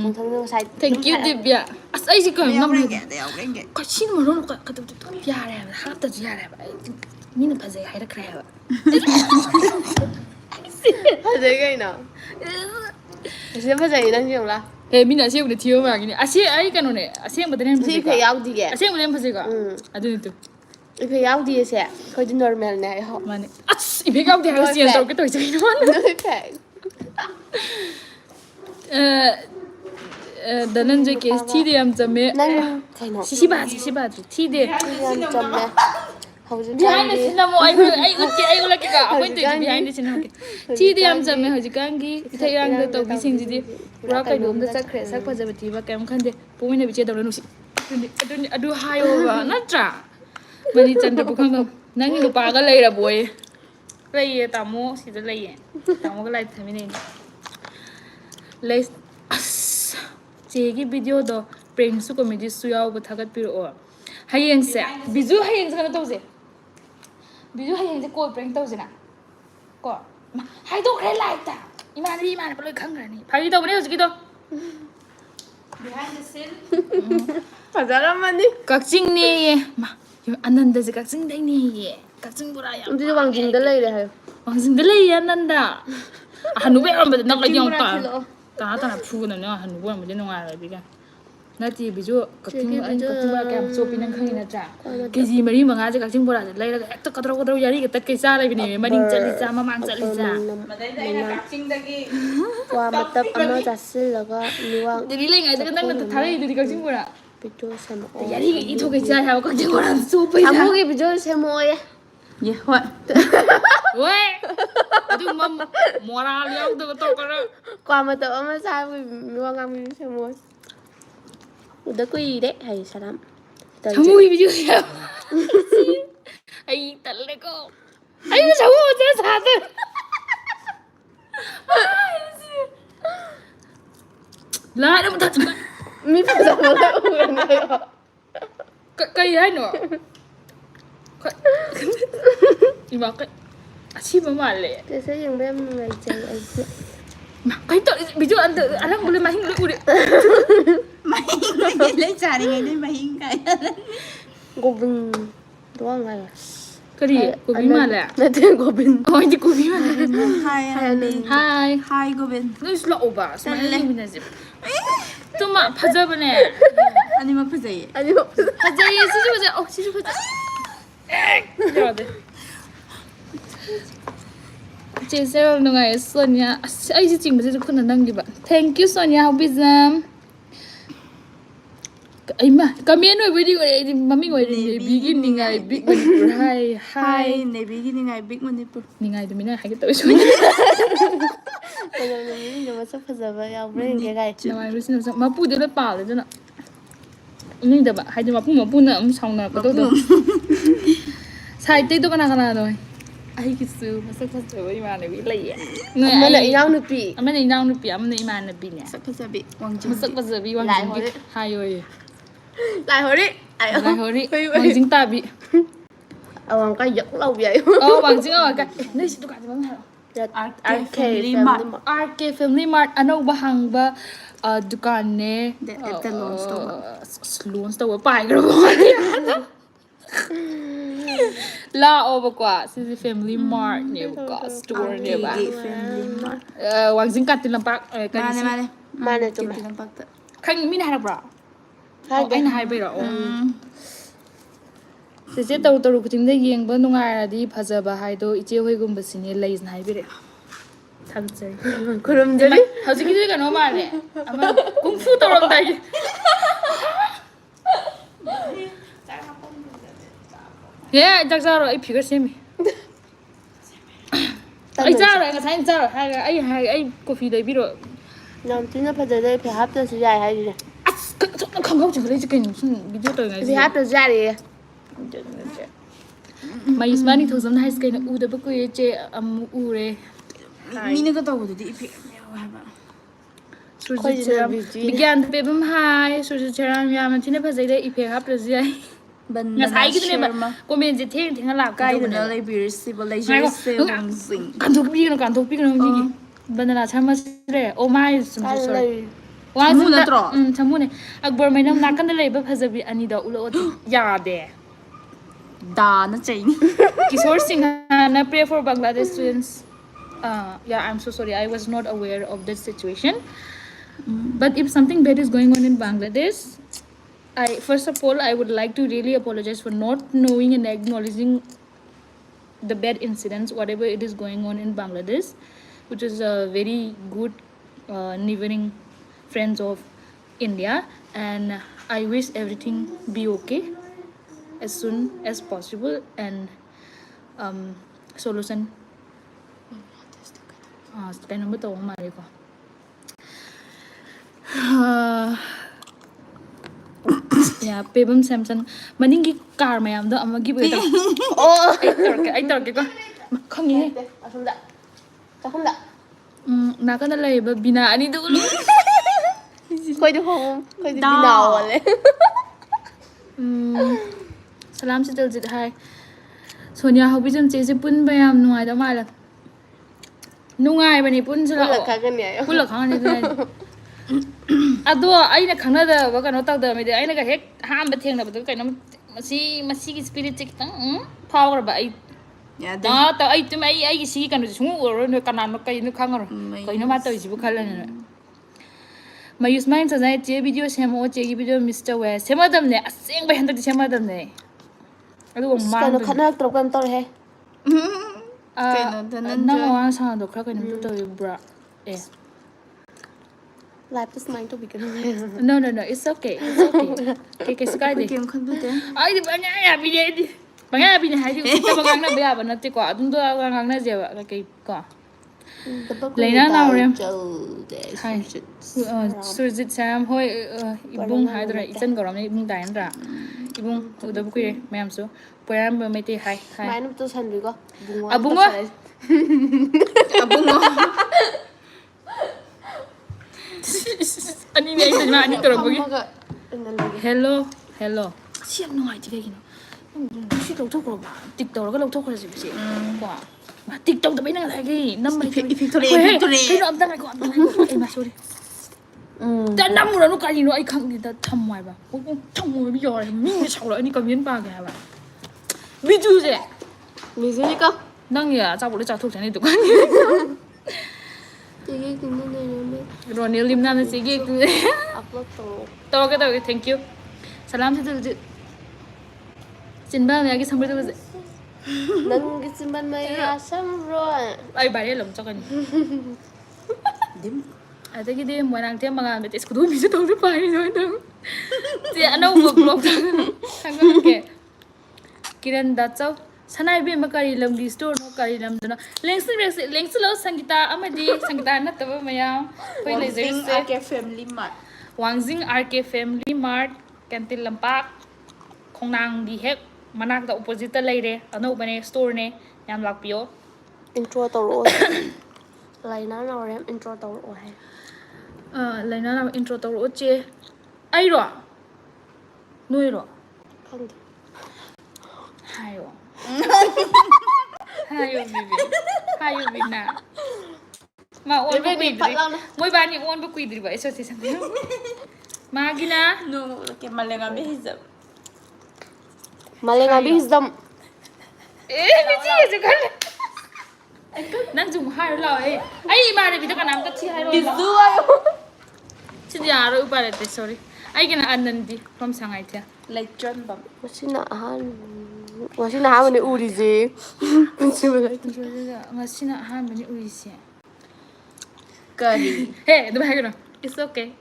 ꯃꯊꯪꯗ ꯉꯁꯥꯏ ꯑꯗꯨꯝ ꯊꯦꯡꯀ꯭ꯌꯨ ꯍꯥꯏꯔꯛꯑꯒ ꯗꯤꯕ꯭ꯌꯥ ꯑꯁ ꯑꯩꯁꯦ ꯀꯩꯅꯣ ꯅꯝꯍꯟ ꯑꯗ ꯌꯥꯎꯕ꯭ꯔꯦꯡꯒꯦ ꯁꯤꯅ ꯃꯔꯣꯟ ꯀꯩꯗꯧꯗꯤ ꯑꯗꯨꯝ ꯌꯥꯔꯦ ꯍꯥꯏꯕ ꯍꯥꯞꯇꯁꯨ ꯌꯥꯔꯦ ꯍꯥꯏꯕ ꯑꯩ ꯃꯤꯅ ꯐꯖꯩ ꯍꯥꯏꯔꯛꯈ꯭ꯔꯦ ꯍꯥꯏꯕ ꯐꯖꯩ ꯀꯩꯅꯣ ꯑꯁꯤꯗ ꯐꯖꯩ ꯅꯪ ꯌꯦꯡꯉꯨꯂꯥ ꯃꯤꯅ ꯑꯁꯦꯡꯕꯗ ꯊꯤꯕ ꯃꯥꯡꯒꯤꯅꯤ ꯑꯩ ꯀꯩꯅꯣꯅꯦ ꯑꯁꯦꯡꯕꯗꯅ ꯍꯦꯟꯅ ꯁꯤ ꯐꯖꯩꯀꯣ ꯏꯐꯦꯛ ꯌꯥꯎꯗꯤꯌꯦ ꯑꯁꯦꯡꯕꯗ ꯍꯦꯟꯅ ꯐꯖꯩꯀꯣ ꯑꯗꯨꯅꯤ ꯇꯨ ꯏꯐꯦꯛ ꯌꯥꯎꯗꯤꯌꯦꯁꯦ ꯑꯩꯈꯣꯏꯗꯤ ꯅꯣꯔꯃꯦꯜꯅꯦ ꯃꯥꯅꯦ ꯑꯁ ꯏꯐꯦꯛ ꯌꯥꯎꯗꯦ ꯅꯣ ꯍꯥꯏꯔꯒ ꯆꯦꯟꯖ ꯏꯐꯦꯛ ꯇꯧꯔꯛꯀꯦ ꯇꯧꯔꯤꯁꯦ ꯀꯩꯅꯣ ꯅꯣ ꯏꯐꯦꯛ ꯙꯅꯟꯖय ꯀꯦꯁ ꯅꯨꯄꯥꯒ ꯊꯤꯗꯦ ꯌꯥꯝ ꯆꯝꯃꯦ ꯅꯪ ꯀꯩꯅꯣ ꯁꯤ ꯕꯥꯗ꯭ꯔꯤ ꯊꯤꯗꯦ ꯁꯤꯗꯤ ꯌꯥꯝ ꯆꯝꯃꯦ ꯕꯤꯍꯥꯏꯟꯗ ꯍꯧꯖꯤꯛꯀꯥꯟꯒꯤ ꯁꯤꯟ ꯅꯝꯃꯣ ꯑꯩ ꯎꯠꯂꯛꯀꯦꯀꯣ ꯑꯩꯈꯣꯏꯅ ꯇꯧꯔꯤꯁꯦ ꯍꯧꯖꯤꯛꯀꯥꯟꯒꯤ ꯕꯤꯍꯥꯏꯟꯗ ꯁꯤꯟ ꯅꯝꯃꯛꯀꯦ ꯊꯤꯗꯦ ꯌꯥꯝ ꯍꯧꯖꯤꯛꯀꯥꯟꯒꯤ ꯆꯝꯃꯦ ꯍꯧꯖꯤꯛꯀꯥꯟꯒꯤ ꯏꯁꯛ ꯏꯊꯛ ꯏꯔꯥꯡꯗ ꯏꯔꯥꯡꯗ ꯇꯧꯕꯤꯁꯤꯡꯁꯤꯗꯤ ꯄꯨꯔꯥ ꯀꯩꯅꯣꯝꯗ ꯆꯠꯈ꯭ꯔꯦ ꯁꯛ ꯐꯖꯕ ꯊꯤꯕ ꯀꯩꯝ ꯈꯟꯗꯦ ꯄꯣꯛꯃꯤꯟꯅꯕ ꯏꯆꯦꯗꯧꯅ ꯅꯨꯡꯁꯤ ꯑꯗꯨ ꯍꯥꯏꯌꯣꯕ ꯅꯠꯇ꯭ꯔꯥ ꯃꯅꯤꯆꯟꯗ꯭ꯔ ꯄꯨꯈꯪꯕꯝ ꯅꯪꯒꯤ ꯅꯨꯄꯥꯒ ꯂꯩꯔꯕꯣꯌꯦ ꯂꯩꯌꯦ ꯇꯥꯃꯣ ꯁꯤꯗ ꯂꯩꯌꯦ ꯇꯥꯃꯣꯒ ꯂꯥꯏ ꯊꯝꯃꯤꯟꯅꯩꯅꯦ ꯑꯁ ꯆꯦꯒꯤ ꯚꯤꯗꯤꯑꯣꯗꯣ ꯄ꯭ꯔꯦꯡꯁꯨ ꯀꯣꯃꯦꯗꯤꯁꯨ ꯌꯥꯎꯕ ꯊꯥꯒꯠꯄꯤꯔꯛꯑꯣ ꯍꯌꯦꯡꯁꯦ ꯕꯤꯖꯨ ꯍꯌꯦꯡꯁꯦ ꯀꯩꯅꯣ ꯇꯧꯁꯦ ꯕꯤꯖꯨ ꯍꯌꯦꯡꯁꯦ ꯀꯣꯜ ꯄ꯭ꯔꯦꯡ ꯇꯧꯁꯤꯅ ꯀꯣ ꯍꯥꯏꯗꯣꯛꯈ꯭ꯔꯦ ꯂꯥꯏꯞꯇ ꯏꯃꯥꯟꯅꯕ ꯂꯣꯏ ꯈꯪꯈ꯭ꯔꯅꯤ ꯐꯥꯒꯤ ꯇꯧꯕꯅꯦ ꯍꯧꯖꯤꯛꯀꯤꯗꯣ ꯐꯖꯔꯝꯃꯅꯤ ꯀꯛꯆꯤꯡꯅꯦꯌꯦ ꯑꯅꯟꯗꯁꯦ ꯀꯛꯆꯤꯡꯗꯩꯅꯦꯌꯦ ꯀꯛꯆꯤꯡ ꯕꯣꯔꯥ ꯌꯥꯝ ꯑꯗꯨꯗꯤ ꯄꯥꯝꯃꯦ ꯋꯥꯡꯖꯤꯡꯗ ꯍꯥꯏꯒꯦ ꯂꯩꯔꯦ ꯍꯥꯏꯌꯣ ꯋꯥꯡꯖꯤꯡꯗ ꯂꯩꯌꯦ ꯑꯅꯟꯗ ꯍꯅꯨꯕ ꯌꯥꯝꯔꯝꯕꯗ ꯅꯛꯂꯗꯤ ꯀꯛꯆꯤꯡ ꯌꯦꯡꯉꯨ ꯕꯣꯔꯥ ꯊꯤꯜꯂꯛꯑꯣ ꯇꯥꯅ ꯐꯨꯒꯗꯕꯅꯦ ꯍꯟꯅꯨꯕ ꯑꯣꯏꯔꯝꯃꯗꯤ ꯅꯨꯡꯉꯥꯏꯔꯣꯏꯗꯤ ꯀꯥꯏ ꯅꯠꯇꯦ ꯕꯤꯖꯨ ꯆꯦꯒꯤ ꯑꯩꯅ ꯀꯛꯆꯤꯡ ꯕꯣꯔꯥ ꯀꯌꯥꯝ ꯆꯣꯞꯄꯤ ꯅꯪ ꯈꯪꯉꯤ ꯚꯤꯗꯤꯑꯣ ꯅꯠꯇ꯭ꯔꯥ ꯀ꯭ꯋꯥ ꯀꯦꯖꯤ 4-5ꯁꯦ ꯀꯛꯆꯤꯡ ꯕꯣꯔꯥꯁꯦ ꯂꯩꯔꯒ ꯍꯦꯛꯇ ꯀꯗ꯭ꯔꯧ ꯌꯥꯔꯤꯒ ꯇꯠꯀꯩ ꯆꯥ ꯂꯩꯕꯅꯦꯃꯤ ꯃꯅꯤꯡ ꯆꯠꯂꯤꯖꯥ ꯃꯃꯥꯡ ꯆꯠꯂꯤꯖꯥ ꯃꯗꯩꯗ ꯑꯩꯅ ꯀꯛꯆꯤꯡꯗꯒꯤ ꯀ꯭ꯋꯥ ꯃꯇꯞ ꯑꯃ ꯆꯥꯁꯤꯜꯂꯒ ꯃꯤꯋꯥ ꯗꯦꯜꯂꯤ ꯂꯩꯉꯩꯗꯒ ꯅꯪꯅ ꯆꯈꯣꯡ ꯑꯃ ꯊꯥꯔꯛꯏꯗꯨꯗꯤ ꯀꯛꯆꯤꯡ ꯕꯣꯔꯥ ꯚꯤꯗꯤꯑꯣ ꯁꯦꯝꯃꯛꯑꯣ 야리 이토게 진짜 하고 같이 거랑 소파 있어. ꯁꯥꯃꯨꯒꯤ ꯚꯤꯗꯤꯑꯣ ꯁꯦꯝꯃꯛꯑꯣꯌꯦ Yeah, what? 왜? ꯑꯗꯨꯒꯨꯝꯕ ꯃꯣꯔꯥꯜ ꯌꯥꯎꯗꯕ ꯇꯧꯒꯅꯨ. ꯀ꯭ꯋꯥ ꯃꯇꯞ ꯑꯃ ꯆꯥꯕꯒꯤ ꯃꯤꯋꯥ ꯉꯥꯡꯕꯤꯗꯨ ꯁꯦꯝꯃꯛꯑꯣ 우다 꾸이래 하이 사람 자몽이 비디오야. 아이 딸래고. 아이고 자몽 어쩌 사들. 라 이러면 다 정말. 미포자 뭐가 오겠나요? cây ấy nữa mà cái chim mà lẹ 그래서 영배 người chơi ấy mà cái tội ví dụ ăn tự ăn không lên mà hình lụi đi Mày lấy trà đi ngày đây mày hình cái. 고빈 도망가요 cái gì của bí mà lẹ 나 지금 고빈 ôi thì của bí mà lẹ Hai Anandi. hai Hai cô bên. nó slow bà sao mà lên mình gì tôi mà phá ra bên này Anh mà phải dậy. 아니 없어 phá ra gì xíu phá ra rồi đấy chị sẽ là ngày Sonia ấy chị chỉnh mà chị không năng gì bạn thank you Sonia how bizam ấy mà cái miếng rồi video này mà mình ngồi để beginning ngày big hi Hai này beginning ngày big Manipur. ngày thì mình là hai cái tuổi rồi 왜냐면 좀 섭섭해서 브레인 개가 nào ai biết sao mà pu được nó bảo rồi chứ nào nhưng mà hai đứa mà pu nữa ông xong nào có tốt được sai tây tôi có nào rồi ai cái sự mà sao rồi mà này bị lì 엄마는 이랑 누피 anh này nào nữa bị anh này mà này bị nè Sắc phải dậy bị Hoàng mà Trinh. sao bây giờ bị hoàng lại dính hồi bị hai rồi lại hồi đi lại hồi đi hoàng dính ta bị hoàng cái giật lâu vậy hoàng dính rồi cái nơi chị tôi cả gì hả RK Family Family Mart. Mart RK Family Mart anong bahang ba dukan ne The loan store. loan store pai gro la over kwa si Family Mart ne ka store ne ba Gay Family Mart. wang jing kat tin lampak ka Mane mane. Mane 좀 Kita nampak tak? khang min ha bra 하게 anh hai bai ro se taru taru kuting da yeng ba nungai ra di phaja ba hai do iche hoi gum ba sine leis na hai bire tham chai 그럼 저리 hauji ki ga no ma le ama kung fu to rom dai yeah jak za ro ai phi ga semi ai za ro ga sai za ro ai coffee dai bi ro 난 진짜 파자들 배 합쳐서 잘 하지 không không chừng lấy cái 무슨 video tới ngày 배 gì 합쳐서 잘해 mà Ismani thôi giống hai cái nó u đó bất cứ chế u re Mina ka tahu tadi ipik. Suji ceram bigan tapi bem hai suji ceram ya macam ni pasal dia ipek apa sih ay nggak saya gitu nih mbak komen je theng theng lah Kai kai dah lay bir si balay jer se wang zing. kantuk pi kan ni bandana sama sire oh my sorry wah Chamu na tro. chamu ne akbar mai nam nakan da leba phajabi ani da ulo ya de Da na chain. Kishore Singh na pray for Bangladesh students yeah I'm so sorry I was not aware of that situation but if something bad is going on in Bangladesh first of all I would like to really apologize for not knowing and acknowledging the bad incidents whatever it is going on in Bangladesh which is a very good neighboring friends of India and I wish everything be okay as soon as possible and solution cái nó mới tổ mà đi qua ya pebam samson maning gi car mayam do ama gi beta oh ai tor ke ko không nghe 아픈다 아픈다 na ka na lay ba bina ani do lu 거기도 홍 거기도 비 나올래 salam sital jit hai sonia hobi jam che se pun bayam nuai da mai la nungai bani pun sala 올라 가겠네요 pun la khang ni da ado ai na khang na da ba ka no tak da me de ai na ka hek ham ba theng na ba do kai na masi ki spirit chik tang power ba ai Ya da ta ai tum ai ki si kan ju sungu ro no kanan no kai no khang ro kai no ma ta ji bu khala na ma use mind sa nai che video semo che gi video Mr. We semo dam ne aseng ba handak semo dam ne adu ma 그러니까 너 카나 들어간 또 해. nang wa sa do khra kai nam to bra ꯂꯥꯏꯐꯇ ꯁꯨꯃꯥꯏꯅ ꯇꯧꯕꯤꯒꯅꯨ No, no, no, it's okay. It's okay. Kaysa kaide. Kayong khunbute. Ay, di ba nga bine di. Banga bine haidi usitta bagang na baya ba natte ko. Adun do gang na je ba kay ko. Laina na ore. Hai. Surjit Sam hoi ibung haidra ichan goram ni ibung dain ra. Ibung udabu kuire mayam so. Poyam ba mete hai. Hai. Mainam to sanbi ko. Abungo. Abungo. Ani ne ita ma ani toro bogi. Hello. Hello. Siam nungai ti kay kino. Si tau thok ro ba. Tik tau ga lau thok ra si bi. Ko. Ma tik tau da bai na la gi. Nam mai. Ifitore. Kay no amda ko. Ai ma sorry. Da nam ra no kai no ai khang ni da thamwai ba. Ko thamwai bi yo mi ni chau la ani comment ba ga ba. Mi ju je. 미주니까 Nang ya cha bo le cha thok chani du kan. 되게 궁금해요. Ronil lim na na si gi. 업로드. Tawag, thank you. Salam sa tulad. Sinba, may agi sambar tulad. 난 그치만 마야 삼로. Ay, bari, alam, tsaka ni. Dim. Ate, gidi, mo nang tiyan mga metes ko doon, bisa tawag na pari doon. Siya, ano, vlog hanggang ke. Kiran datsaw. Sanay bi makarilam di store no karilam doon. Lengsi lo sangita amadi sangita na taba maya. Hoy Wangzing laser Arke Family Mart. Wangzing RK Family Mart Kantin Lampak Khongnang di hek manak da opposite leire ano bane store ne yam lakpio 인트로 떠로. 라이나 나오래 인트로 떠로 해. laina na intro to ro che ai ro noi ro 칸데. hayo hayo bibi hayo bina ma on ba kuidri moi ba ni on ba kuidri ba eso si sampai magina No, ke malenga behizam. 말랭아 비zdom. biji je kan nang jum har lo ai ma ne bi to kanam ta thi hai ro 비즈와요. 진짜 알아 우바레데 sorry 아이게나 안난디 from 상하이 tia Like John Bam. 멋이나 하면 우리지. ngasina hamani uisi Curry. he do bagano it's okay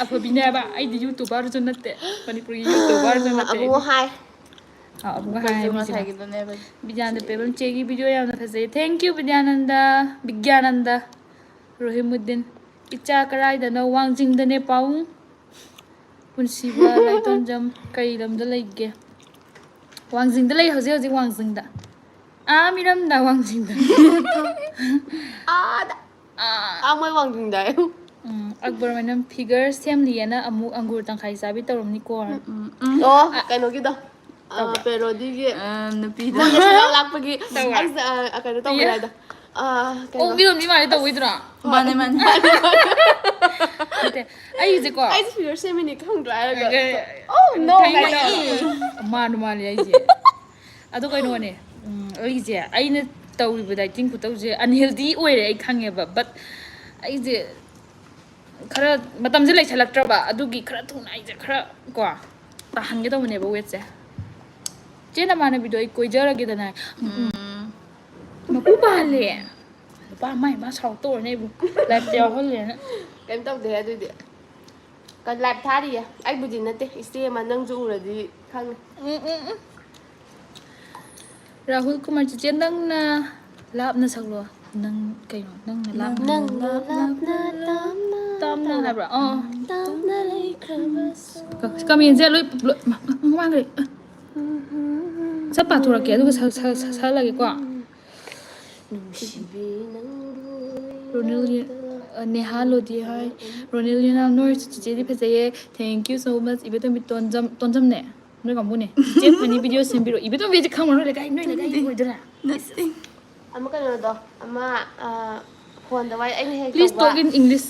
afobina ba ai di youtuber jo natte manipuri youtuber jo natte 아부 하이. abu hai Masay gito never. bijana pebam chegi video yamna phasai thank you bidyananda bigyananda rohimuddin icha karai da no wangjing da ne pau punsiba laiton jam kai lam da laige wangjing da lai hoje hoje wangjing da miram da wangjing da 아무의 왕중다요. akbar manam figure sem liana amu angur tangkai sabi tarom ni ko kanogido. Pero di Napida. mo silang lakpagi akano to wala da. oh birom ni mari ta widra Mane man. ai je ko I just feel semi kang dry. oh no, manu mali ai je ado kai no ne ai je ai na tawi budai ting ku taw je unhealthy oire ai khange ba but ai je khara matam je lai chalaktra ba adugi khara thuna ai je khara ko ta hange to ne ba wet je je na mana video ai koi jara ge da na ma ku ba le ba mai ma sau to ne bu lai teo hol le na Em tao thế rồi đi. Còn làm tha đi à? Anh bùi dính nè, ý mà nâng dụ là gì khăn. Rahul Kumar chị nâng na lap na saklo nâng cái nâng na lap Nâng tam na là bro Tao na lấy kami yang loi mang rồi sắp bảo thua kia tu sao lagi qua Ronil Neha Lodi hai Ronil na nor chị đi phải say thank you so much ibe to mit ton jam ne noi kamu ne je pani video sem biro ibe to video kamu noi lagai ngoi dra Nothing. Ama ka na daw. Ama Juan daw ay ni please talk in English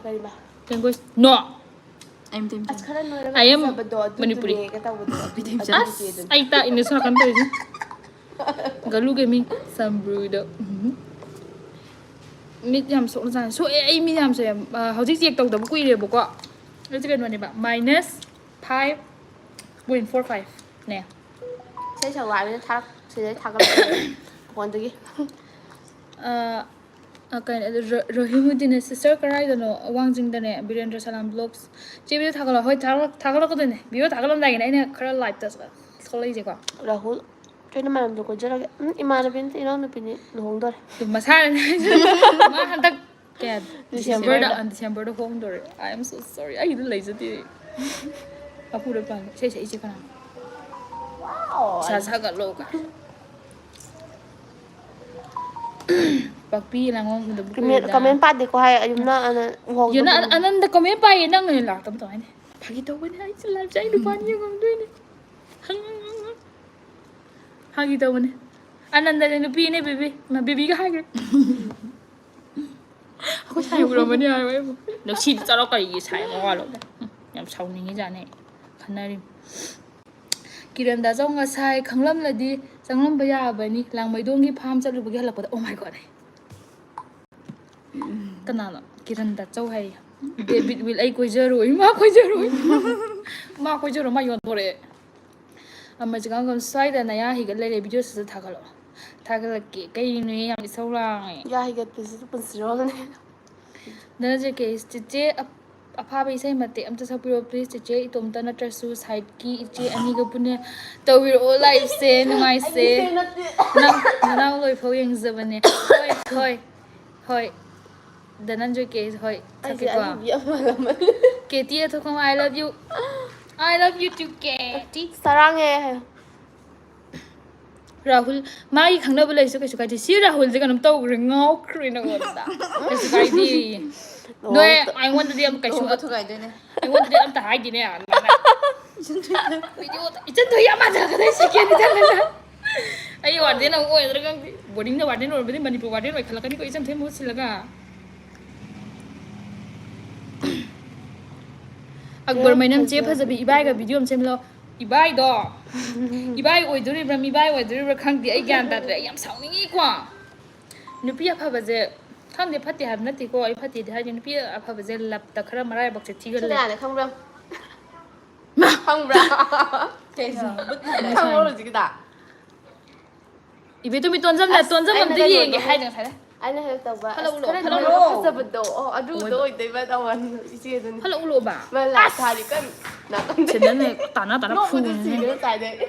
kay ba? language no I'm tempted. As karan no I am Manipuri. Ai ta ini sa kan tadi galu gaming sambrudo mid yam so san so ai mid yam so hojik check tau da bu kui re bu ko le chicken one ba minus 5.45 nè Sẽ chào lại với thắc, sẽ thắc cái Juan đi. ꯀꯩꯅꯣ ꯔꯣꯍꯤꯃꯨꯗꯤꯅꯦ sister ꯀꯔꯥꯏꯗꯅꯣ ꯋꯥꯡꯖꯤꯡꯗꯅꯦ Birendra ꯁꯂꯥꯝ blocks ꯆꯦ video ꯊꯥꯒꯠꯂꯣ ꯍꯣꯏ ꯊꯥꯒꯠꯂꯛꯀꯗꯣꯏꯅꯦ video ꯊꯥꯒꯠꯂꯝꯗꯥꯏꯒꯤꯅꯦ ꯑꯩꯅ ꯈꯔ ꯂꯥꯏꯞꯇ ꯊꯣꯛꯂꯛꯏꯁꯦꯀꯣ Rahul. Kaya naman ko dyan. Imanapin ino na pinuhong ꯑꯗꯨ ꯃꯁꯥꯅ ꯃꯥ ꯍꯟꯗꯛ ꯀꯌꯥ ꯗꯤꯁꯦꯝꯕꯔꯗ ꯍꯣꯡꯗꯣꯔꯦ ꯑꯥꯏ ꯑꯦꯝ ꯁꯣ ꯁꯣꯔꯤ ꯑꯩꯗꯣ ꯂꯩꯖꯗꯦ ꯑꯄꯨꯗ ꯄꯥꯜꯂꯦ ꯏꯁꯩ ꯁꯛꯏꯁꯦ ꯀꯅꯥ ꯏꯁꯥ ꯁꯥꯒꯠꯂꯣ ꯀꯥꯏ ꯄꯛꯄꯤ ꯂꯥꯡꯉꯣꯝ ꯎꯗꯕ ꯀꯨꯏꯔꯦꯗ Kami pati ko hay ayun na uhog yun na ananda comment paye nang ngayon laktam to ne phagi tawbane ai live chai dupani yangdoi ne phagi tawbane ananda ne nupi ne bibi ma bibi ga hagre ako sai uramani ai wai no si charo kai gi sai ma walo yam sauningi jane khanari kiran da jong nga sai khanglam ladi changlam ba ya bani langmaidong gi farm chalubagi halakpada oh my god kanana kiran da chau hai David will ai koijaroi ma koijaroi ma yon thore amma jang gam sai da na ya hi ga le video sa thagalo thagalake kai ni yam isaurang ya higat pisi pensiro ne na je ke che apha ba isai mate amta sapiro please che itomta natrasu side ki iche ani ga pune tawiro live se nungai se na loi phau yeng zabane hoi Dananjoy case hoy thake ko Katie to kong I love you too Katie sarang Rahul mai khangna bulai so kaise kaise si Rahul je kanam taw ngau khri na gonda kaise kai di no I want to am kaise to gai de ne I want to am ta hai di ne video ichen to ya ma ja ka dai si ke ni ja na ai wa de na oi dra gang boarding na wa de no be manipur wa de no khala kani ko ichen the mo silaga Akbar mainam che phajabi ibai ga video am semlo ibai do ibai oiduribra mibai oiduribra khangdi ai gyan ta dre yam saungi ko nupi apha baje khangde phati hab nati ko ai phati da nupi apha baje lap ta khara marai bak che thigal le ne khang bra ke sa but na khang ro ji da ibe to mi tonjam am de yeng hai dang sai Ano hay tawa? Hello. Sa bado. Oh, adu do ite ba tawan isi dun. hello ulo ba Wala thari kan. Na kan. chenan ne tana phu Sige tay de.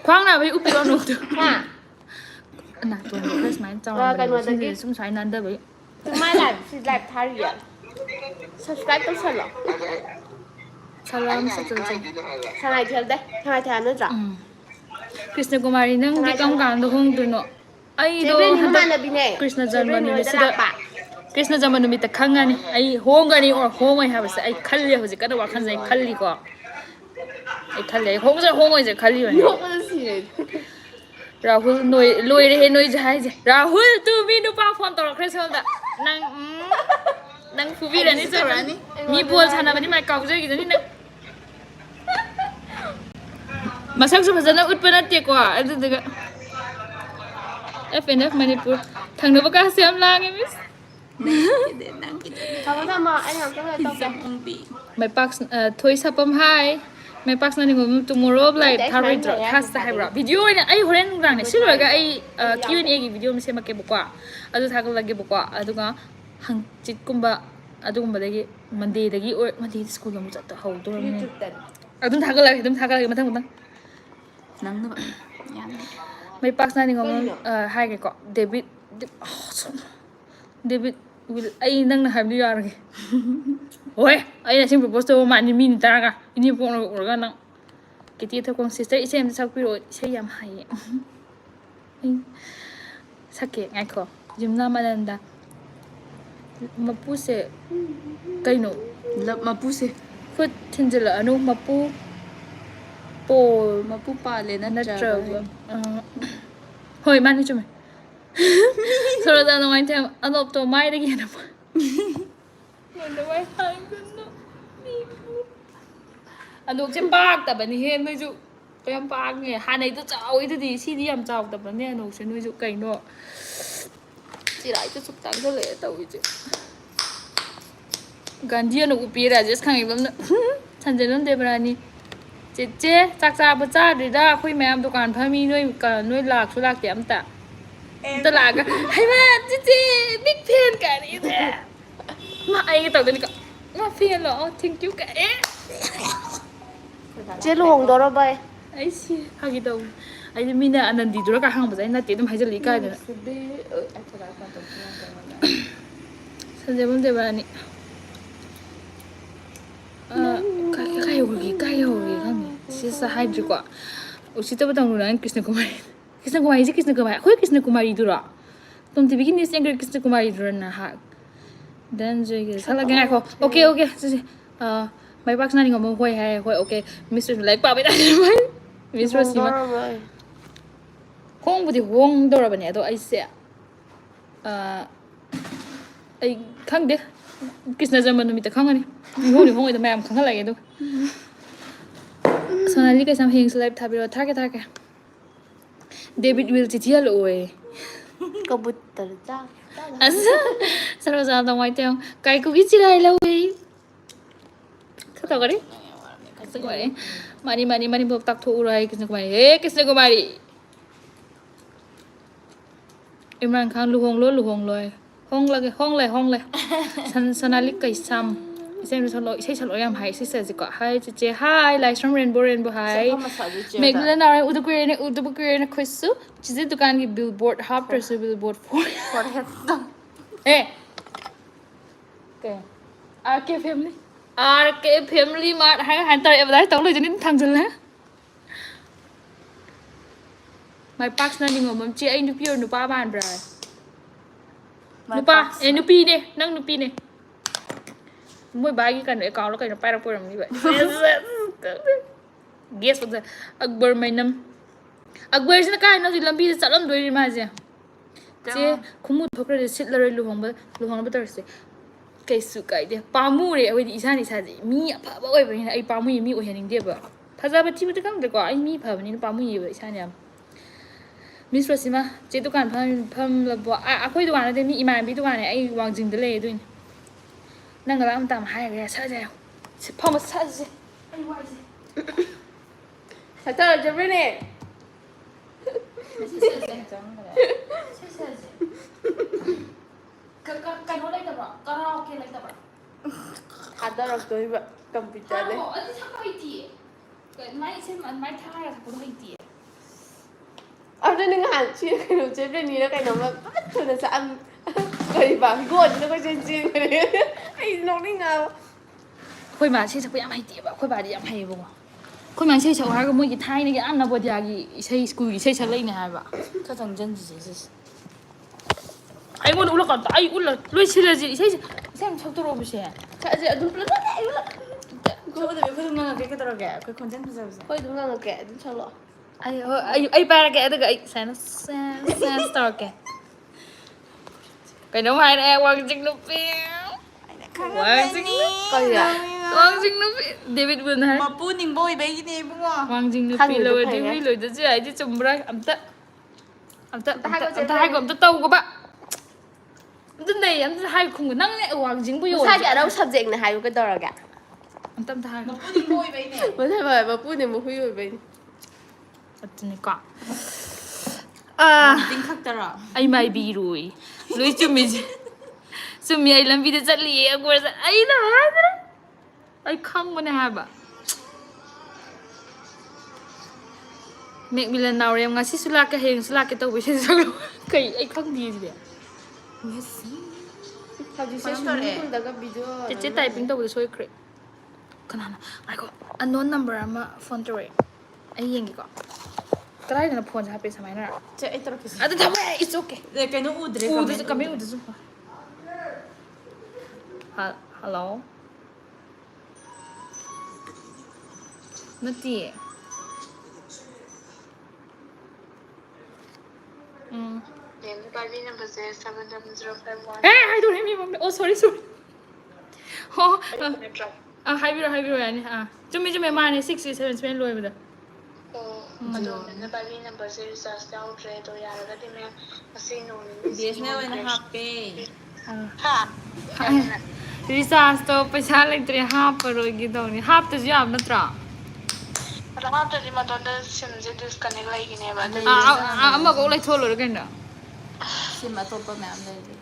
khwang na bai upi no tu Ha. na to press mai chaw sum sai nan da bai Mai live thari ya. Subscribe to salo. salam sa Sanai thel de. Sanai thel na ja. Krishna Kumari nang di kam kan do hong tu no ai do Krishna Janmanumi sida Krishna Janmanumi ta khangani ai hongani or hongoi ha bas ai khalli hoji kada wa khan jai khalli ko ai khalli hongoi je khalli ba No kan si. Rahul loi re noi jai je Rahul tu mi nu pa phone tor khresol da nang fubi rani se mi bol chana bani mai kau je gi ni na masak su phajana utpana te ko adu daga FNF Manipur thang no ka siam lang miss Sama-sama anh làm cái này tao my pax thoi sapam hai my pax na ngom tomorrow like thari thas hai bra video ina ai horen rang ne silo ga ai Q&A gi video me sema ke bokwa adu thagal lage bokwa adu ga hang chit kumba adu kumba dagi Monday dagi or Monday school am chat how do adu thagal lage matang nang na ba yan my pax na ngom hai ke ko David will ai nang na habli yar ge oi ai na sim propose to ma ni min taraga ini pon orga nang kiti ta kong sister isem sak piro se yam hai sake ngai ko jimna malanda mapu se kaino lap mapuse khut thinjala anu mapu mapu pa le na natra hoi mani chume solo da no mai tem anop to mai de gi na pa no mai hang no anu jem bak ta bani he noi ju kayam bak nge ha nei to chaw i di si di yam chaw ta bani anu se noi ju kai no chi rai to suk tang le ta wi ju gandhi anu upi rajesh khang ibam na sanjanam debrani che chak cha ba cha ri da khoi mayam dukan phami noi lak su lak ti am ta Tao là cái hay mà chị big fan cả đi thế mà anh cái tao tên cái mà fan là thank you cả Chứ luồng đó đâu bay. ấy xí hai cái tao ấy mình là Anandi đó cả hàng bây giờ nó tiền hay giờ lấy cái nữa sao giờ vấn đề là này cái hồi cái không xí sao hai đứa quá ủa xí tao bắt đầu nói Krishna Kumari chứ Krishna Kumari khối Krishna Kumari đó rồi tụi thì begin this angry Krishna Kumari rồi nè ha then rồi sao lại nghe không ok mấy bác này ngồi ngồi hay ok Mr. lấy bà bây giờ Mr. gì mà không thì không đâu rồi bạn nhỉ tôi ai sẽ ai khăng đấy Krishna Zaman mình ta khăng anh không thì không ai ta mày khăng lại cái đâu sau này cái sao hiện slide thay rồi thắc cái David will chỉ thiệt rồi Kabutar ta. sao rồi sao tao ngoài theo cái cũng ít chỉ lại lâu ấy sao tao cái đấy sao cái đấy mani buộc tắc thu rồi cái sao cái mày em đang khang lu hong rồi hong lại sanalik cái sam xem sao lỗi em hay sẽ gì cả hay chị hay like from rainbow hay mấy cái nào ấy udah này khơi su chỉ là dukaan cái billboard hop terus billboard for eh cái family mà hai tay em đấy tao lấy cho nên thằng gì lá my parks này ngồi mắm chị anh nupi or nupa bàn rồi nupa nupi đi nang nupi đi mỗi bài cái này cao nó cái nó bay ra bờ như vậy guess what the Akbar mai năm Akbar sẽ cái nó gì làm gì sao làm đuôi mà gì chứ không muốn thôi cái xịt lời luồng bắt đầu sẽ cái sự cái đi pamu đấy ở đi sang gì mi apa bao vậy này pamu mi ở hiện đi vậy thật ra bây giờ tôi không được gọi mi phải vậy pamu gì vậy sao nhỉ Miss Rosima chế tôi cần pham là bỏ khối tôi cần là mi imam bi tôi cần này ai wang jing đấy rồi năng là ông tạm hai cái sao vậy phong một sao gì anh quay gì Thật ra là chụp này. cái nó lấy tập rồi karaoke lấy tập rồi Ada orang tu juga komputer deh. oh itu siapa itu cái máy xem máy thay là thằng nó itu Ada dengan chia cái đồ chụp này nó cái nó mà bắt thôi là sao ăn cái bảo gọn nó có chia cái này. Ai nó đi nào. khôi mà chơi sao em hay tiệp khôi bà đi em hay không khôi mà chơi sao hai cái mỗi cái thay này cái ăn nó bớt gì chơi school chơi sao lấy này hai bà các thằng dân gì ai muốn ulah còn ai ulah lui chơi là gì xem sao tôi rồi xem cái gì đúng là cái ulah Cô có thể biết không ngờ cái tao kẻ cái content bây giờ Thôi đúng là kẻ đúng sao lọ. ai ba cái cái sen star cái nó hai này quang trinh nó phiêu quang trinh Coi gì ạ? quang trinh nó David buồn hay mà pu ninh bôi bé cái này đúng không? quang trinh nó phiêu rồi David rồi chứ ai chứ chồng ra ẩm tật hai gồm tật tàu của bạn tên này em hai không có năng này quang trinh bây giờ Sai cả đâu subject này hai cái đó là cả. ẩm tâm hai mà pu ninh bôi bé này Mới thấy vậy mà pu này một huy rồi bên. tên này quá tính khắc tao rồi ai mai bị rồi lui chumi ai làm video chặt lì em quên ai là ai không muốn hay bà mẹ mình lần nào em ngã xí sula cái tàu bị sao cái ai không đi gì vậy Sao chứ sẽ xuống cũng đã gặp video. cái typing tàu bị soi kệ cái nào ai có unknown number mà phone tôi ai yên cái cái này là phone sao bị sao mày nè chứ ai tao cái à thôi it's okay để cái nó udre udah kami udah semua hello nanti I don't remember. Oh, sorry. Oh, hai biro này. Chúng mai này 67 spend luôn rồi. BSNL and happy Recharge to paisa lagtre half rồi cái đâu này half to jam natra Half the remote on the sim disconnect like in ever. ama ko lai tholo cái nào ꯁꯤꯝ ꯑꯇꯣꯞꯄ ꯃꯌꯥꯝ ꯂꯩꯔꯤ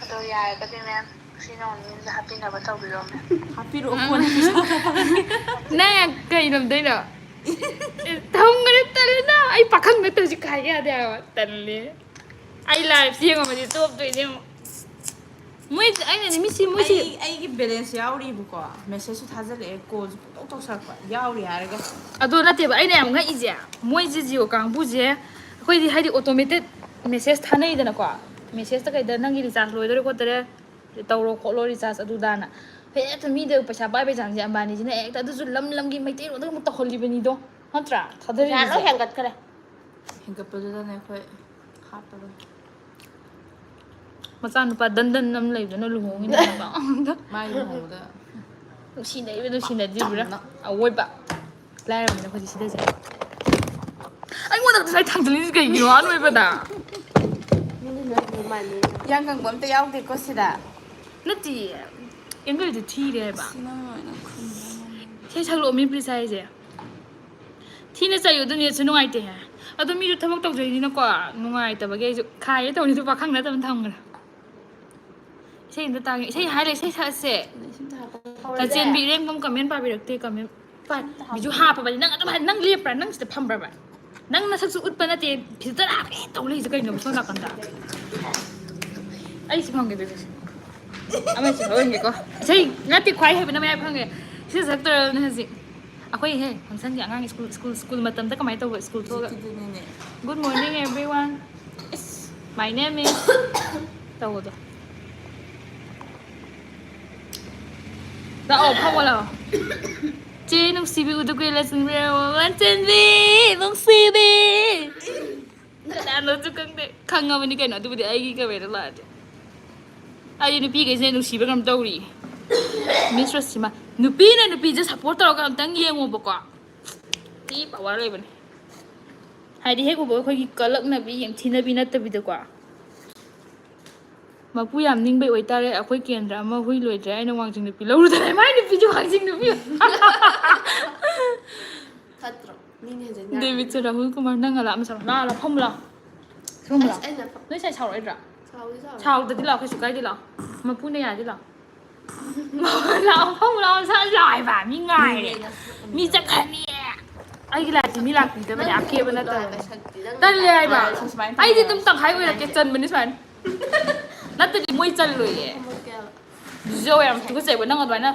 ꯑꯗꯣ ꯌꯥꯔꯒꯗꯤ ꯃꯦꯝ ꯁꯤ ꯅꯣꯡꯅꯤꯗ ꯍꯥꯞꯄꯤꯅꯕ ꯇꯧꯕꯤꯔꯣ ꯃꯦꯝ ꯍꯥꯞꯄꯤꯔꯛꯑꯣ ꯀꯣꯟꯅ ꯄꯩꯁꯥ ꯅꯪ ꯀꯩꯅꯣꯝꯗꯣꯏꯅꯣ ꯊꯝꯒꯅꯤ ꯇꯜꯂꯦꯅ ꯑꯩ ꯄꯥꯈꯪ ꯅꯠꯇꯕꯁꯤ ꯈꯥꯏ ꯌꯥꯗꯦ ꯍꯥꯏꯕ ꯇꯜꯂꯦ ꯑꯩ ꯂꯥꯏꯐꯁꯤ ꯌꯦꯡꯉꯝꯃꯗꯤ ꯇꯣꯞꯇꯣꯏꯅꯦ ꯃꯣꯏ ꯑꯩꯅꯅꯦ ꯃꯤꯁꯤ ꯃꯣꯏꯁꯤ ꯑꯩꯒꯤ ꯕꯦꯂꯦꯟꯁ ꯌꯥꯎꯔꯤꯕꯀꯣ ꯃꯦꯁꯦꯖꯁꯨ ꯊꯥꯖꯤꯜꯂꯛꯑꯦ ꯀꯣꯜꯁꯨ ꯄꯨꯡꯇꯧ ꯇꯧꯁꯜꯂꯛꯄ ꯌꯥꯎꯔꯤ ꯍꯥꯏꯔꯒ ꯑꯗꯣ ꯅꯠꯇꯦꯕ ꯑꯩꯅ ꯌꯥꯝ ꯉꯛꯏꯁꯦ ꯃꯣꯏꯁꯦ ꯖꯤꯑꯣ ꯀꯥꯡꯕꯨꯁꯦ ꯑꯩꯈꯣꯏꯗꯤ ꯍꯥꯏꯗꯤ ꯑꯣꯇꯣꯃꯦꯇꯦꯠ ꯃꯦꯁꯦꯖ ꯊꯥꯅꯩꯗꯅꯀꯣ ꯃꯦꯁꯦꯖꯇ ꯀꯩꯗ ꯅꯪꯒꯤ ꯔꯤꯆꯥꯔꯖ ꯂꯣꯏꯗꯣꯔꯦ ꯈꯣꯠꯇꯣꯔꯦ ꯇꯧꯔꯣ ꯈꯣꯠꯂꯣ ꯔꯤꯆꯥꯔꯖ ꯑꯗꯨꯗꯥꯅ ꯍꯦꯛꯇ ꯃꯤꯗ ꯄꯩꯁꯥ ꯄꯥꯏꯕꯩ ꯆꯥꯡꯁꯦ ꯑꯝꯕꯥꯅꯤꯁꯤꯅ ꯍꯦꯛꯇ ꯑꯗꯨꯁꯨ ꯂꯝ ꯂꯝꯒꯤ ꯃꯩꯇꯩꯔꯣꯟꯗꯒ ꯑꯃꯨꯛ ꯇꯧꯍꯜꯂꯤꯕꯅꯤꯗꯣ ꯅꯠꯇ꯭ꯔꯥ ꯄꯩꯁꯥ ꯂꯣꯏ ꯊꯥꯗꯔꯤꯕꯁꯦ ꯍꯦꯟꯒꯠꯈ꯭ꯔꯦ ꯍꯦꯟꯒꯠꯄꯗꯨꯗꯅꯦ ꯑꯩꯈꯣꯏ ꯍꯥꯞꯄꯕꯅꯤ ꯃꯆꯥꯅꯨꯄꯥ ꯗꯟꯗꯟ ꯑꯃ ꯂꯩꯕꯗꯨꯅ ꯂꯨꯍꯣꯡꯉꯤꯅꯦꯕ ꯃꯥꯒꯤ ꯂꯨꯍꯣꯡꯕꯗ ꯅꯨꯡꯁꯤꯅꯩꯕ ꯅꯨꯡꯁꯤꯅꯗ꯭ꯔꯤꯕ꯭ꯔꯥ ꯑꯋꯣꯏꯕ ꯂꯥꯏꯔꯕꯅꯤꯅ ꯑꯩꯈꯣꯏꯗꯤ ꯁꯤꯗꯁꯦ ꯑꯩꯉꯣꯟꯗ ꯉꯁꯥꯏ ꯊꯥꯡꯖꯤꯜꯂꯤꯁꯤ ꯀꯩꯒꯤꯅꯣ ꯑꯅꯣꯏꯕꯗ ꯃꯤꯅ ꯅꯣꯏꯕ ꯃꯥꯜꯂꯦ ꯌꯥꯡꯀꯪꯕ ꯑꯝꯇ ꯌꯥꯎꯗꯦꯀꯣ ꯁꯤꯗ ꯅꯠꯇꯤꯌꯦ ꯑꯦꯡꯒꯜꯗꯨ ꯊꯤꯔꯦ ꯍꯥꯏꯕ ꯁꯤ ꯅꯪ ꯑꯣꯏꯅ ꯈꯨꯝꯕ ꯏꯁꯩ ꯁꯛꯂꯛꯑꯣ ꯃꯤ ꯄ꯭ꯂꯤꯁ ꯍꯥꯏꯁꯦ ꯊꯤꯅ ꯆꯩꯌꯨ ꯑꯗꯨ ꯅꯦꯠꯁꯨ ꯅꯨꯡꯉꯥꯏꯇꯦ ꯍꯥꯏ ꯑꯗꯣ ꯃꯤꯁꯨ ꯊꯕꯛ ꯇꯧꯖꯩꯅꯤꯅꯀꯣ ꯅꯨꯡꯉꯥꯏꯇꯕꯒꯤ ꯑꯩꯁꯨ ꯈꯥꯏꯌꯦ ꯇꯧꯅꯤꯁꯨ ꯄꯥꯈꯪ ꯅꯠꯇꯕꯅ ꯊꯝꯈ꯭ꯔꯦ ꯏꯁꯩ ꯑꯝꯇ ꯇꯥꯒꯦ ꯏꯁꯩ ꯍꯥꯏꯔꯦ ꯏꯁꯩ ꯁꯛꯑꯁꯦ ꯍꯧꯔꯁꯦ ꯀꯆꯦꯟꯕꯤ ꯏꯔꯦꯡꯕꯝ ꯀꯃꯦꯟ ꯄꯥꯕꯤꯔꯛꯇꯦ ꯀꯃꯦꯟ ꯕꯤꯖꯨ ꯍꯥꯞꯄꯕꯅꯤ ꯅꯪ ꯑꯗꯨꯝ ꯅꯪ ꯂꯦꯞꯄ꯭ꯔꯥ ꯅꯪ ꯁꯤꯗ ꯐꯝꯕ꯭ꯔꯕ ꯅꯪ ꯅꯁꯛꯁꯨ ꯎꯠꯄ ꯅꯠꯇꯦ ꯐꯤꯜꯇꯔ ꯍꯥꯞꯄꯦ ꯇꯧ ꯂꯩꯁꯦ ꯀꯩꯅꯣ ꯁꯣꯝ ꯅꯥꯀꯟꯗ ꯑꯩ ꯁꯤ ꯐꯪꯒꯦ ꯑꯗꯨꯗꯤ ꯑꯃꯁꯤ ꯍꯧꯔꯟꯒꯦꯀꯣ ꯏꯁꯩ ꯅꯠꯇꯦ ꯈ꯭ꯋꯥꯏ ꯍꯩꯕꯅ ꯃꯌꯥꯝ ꯐꯪꯉꯦ ꯁꯤ ꯁꯛꯇꯣꯔꯕꯅꯦ ꯍꯧꯖꯤꯛ ꯑꯩꯈꯣꯏ ꯍꯦ ꯐꯪꯁꯟꯒꯤ ꯑꯉꯥꯡ ꯁ꯭ꯀꯨꯜ ꯃꯇꯝꯗ ꯀꯃꯥꯏꯅ ꯇꯧꯕ ꯁ꯭ꯀꯨꯜ ꯊꯣꯛꯑꯒ ꯍꯧꯖꯤꯛꯀꯤꯗꯨꯅꯤꯅꯦ ꯒꯨꯗ ꯃꯣꯔꯅꯤꯡ ꯑꯦꯚ꯭ꯔꯤꯋꯥꯟ ꯃꯥꯏ ꯅꯦꯝ ꯏꯁ ꯇꯧꯕꯗꯣ ꯂꯥꯛꯑꯣ ꯐꯝꯃꯣ ꯂꯥꯛꯑꯣ ꯆꯦ ꯅꯨꯡꯁꯤꯕꯤ ꯎꯗ ꯀꯨꯏꯔꯦ ꯂꯟꯆꯦꯟꯕꯤ ꯅꯨꯡꯁꯤꯕꯤ ꯀꯅꯥꯅꯣꯁꯨ ꯈꯪꯗꯦ ꯈꯪꯉꯕꯅꯤ ꯀꯩꯅꯣ ꯑꯗꯨꯕꯨꯗꯤ ꯑꯩꯒꯤ ꯀꯃꯦꯟꯇ ꯂꯥꯛꯑꯗꯤ ꯑꯩꯗꯤ ꯅꯨꯄꯤꯈꯩꯁꯦ ꯅꯨꯡꯁꯤꯕ ꯀꯩꯅꯣꯝ ꯇꯧꯔꯤ ꯃꯤꯁ ꯔꯣꯁꯤꯃꯥ ꯅꯨꯄꯤꯅ ꯅꯨꯄꯤꯁꯦ ꯁꯞꯄꯣꯔꯠ ꯇꯧꯔꯒ ꯑꯝꯇꯪ ꯌꯦꯡꯉꯣꯕꯀꯣ ꯊꯤ ꯄꯋꯥꯔ ꯂꯩꯕꯅꯤ ꯍꯥꯏꯗꯤ ꯍꯦꯛ ꯎꯕ ꯑꯩꯈꯣꯏꯒꯤ ꯀꯜꯂꯛꯅꯕꯤ ꯌꯦꯡꯊꯤꯅꯕꯤ ꯅꯠꯇꯕꯤꯗꯀꯣ ꯃꯄꯨ ꯌꯥꯝ ꯅꯤꯡꯕꯩ ꯑꯣꯏꯇꯥꯔꯦ ꯑꯩꯈꯣꯏ ꯀꯦꯟꯗ꯭ꯔ ꯑꯃ ꯍꯨꯏ ꯂꯣꯏꯗ꯭ꯔꯦ ꯑꯩꯅ ꯋꯥꯡꯖꯤꯡ ꯅꯨꯄꯤ ꯂꯧꯔꯨꯗꯅ ꯃꯥꯏ ꯅꯨꯄꯤꯁꯨ ꯋꯥꯡꯖꯤꯡ ꯅꯨꯄꯤ ꯐꯠꯇ꯭ꯔꯣ ꯃꯤꯅ ꯍꯦꯟꯖꯤꯟ ꯗꯦꯕꯤꯠꯁꯨ ꯔꯥꯍꯨꯜ ꯀꯨꯃꯥꯔ ꯅꯪ ꯂꯥꯛꯑꯣ ꯑꯃ ꯁꯥꯎꯔꯛꯑꯣ ꯂꯥꯛꯑꯣ ꯐꯝꯃꯨ ꯂꯥꯛꯑꯣ ꯁꯤꯒꯨꯝꯕ ꯑꯁ ꯂꯥꯛꯑꯣ ꯑꯩꯅ ꯅꯣꯏ ꯁꯥꯏ ꯁꯥꯎꯔꯛꯑꯣꯏꯗ꯭ꯔꯥ ꯁꯥꯎꯗꯤ ꯁꯥꯎꯋꯦ ꯁꯥꯎꯗꯗꯤ ꯂꯥꯛꯑꯣ ꯀꯩꯁꯨ ꯀꯥꯏꯗꯦ ꯂꯥꯛꯑꯣ ꯃꯄꯨꯅ ꯌꯥꯗꯤ ꯂꯥꯛꯑꯣ ꯂꯥꯛꯑꯣ ꯐꯝꯃꯨ ꯂꯥꯛꯑꯣ ꯁꯠ ꯂꯥꯛꯑꯣ ꯃꯤ ꯉꯥꯏꯔꯦ ꯃꯤ ꯆꯠꯈ꯭ꯔꯅꯤꯌꯦ ꯑꯩꯒꯤ ꯂꯥꯏꯐꯁꯦ ꯃꯤ ꯂꯥꯛꯄꯤꯗꯕꯅꯦ ꯑꯀꯦꯕ ꯅꯠꯇꯕꯅꯦ ꯇꯜꯂꯦ ꯍꯥꯏꯕ ꯁꯨꯃꯥꯏꯅ ꯑꯩꯗꯤ ꯇꯧꯋꯦ ꯑꯗꯨꯝ ꯇꯪꯈꯥꯏ ꯑꯣꯏꯔꯛꯀꯦ ꯆꯟꯕꯅꯤ ꯁꯨꯃꯥꯏꯅ ꯅꯠꯇꯗꯤ ꯃꯣꯏ ꯆꯜꯂꯣꯏꯌꯦ ꯖꯣ ꯌꯥꯝ ꯇꯨꯀꯠꯆꯩꯕ ꯅꯪ ꯑꯗꯨꯃꯥꯏꯅ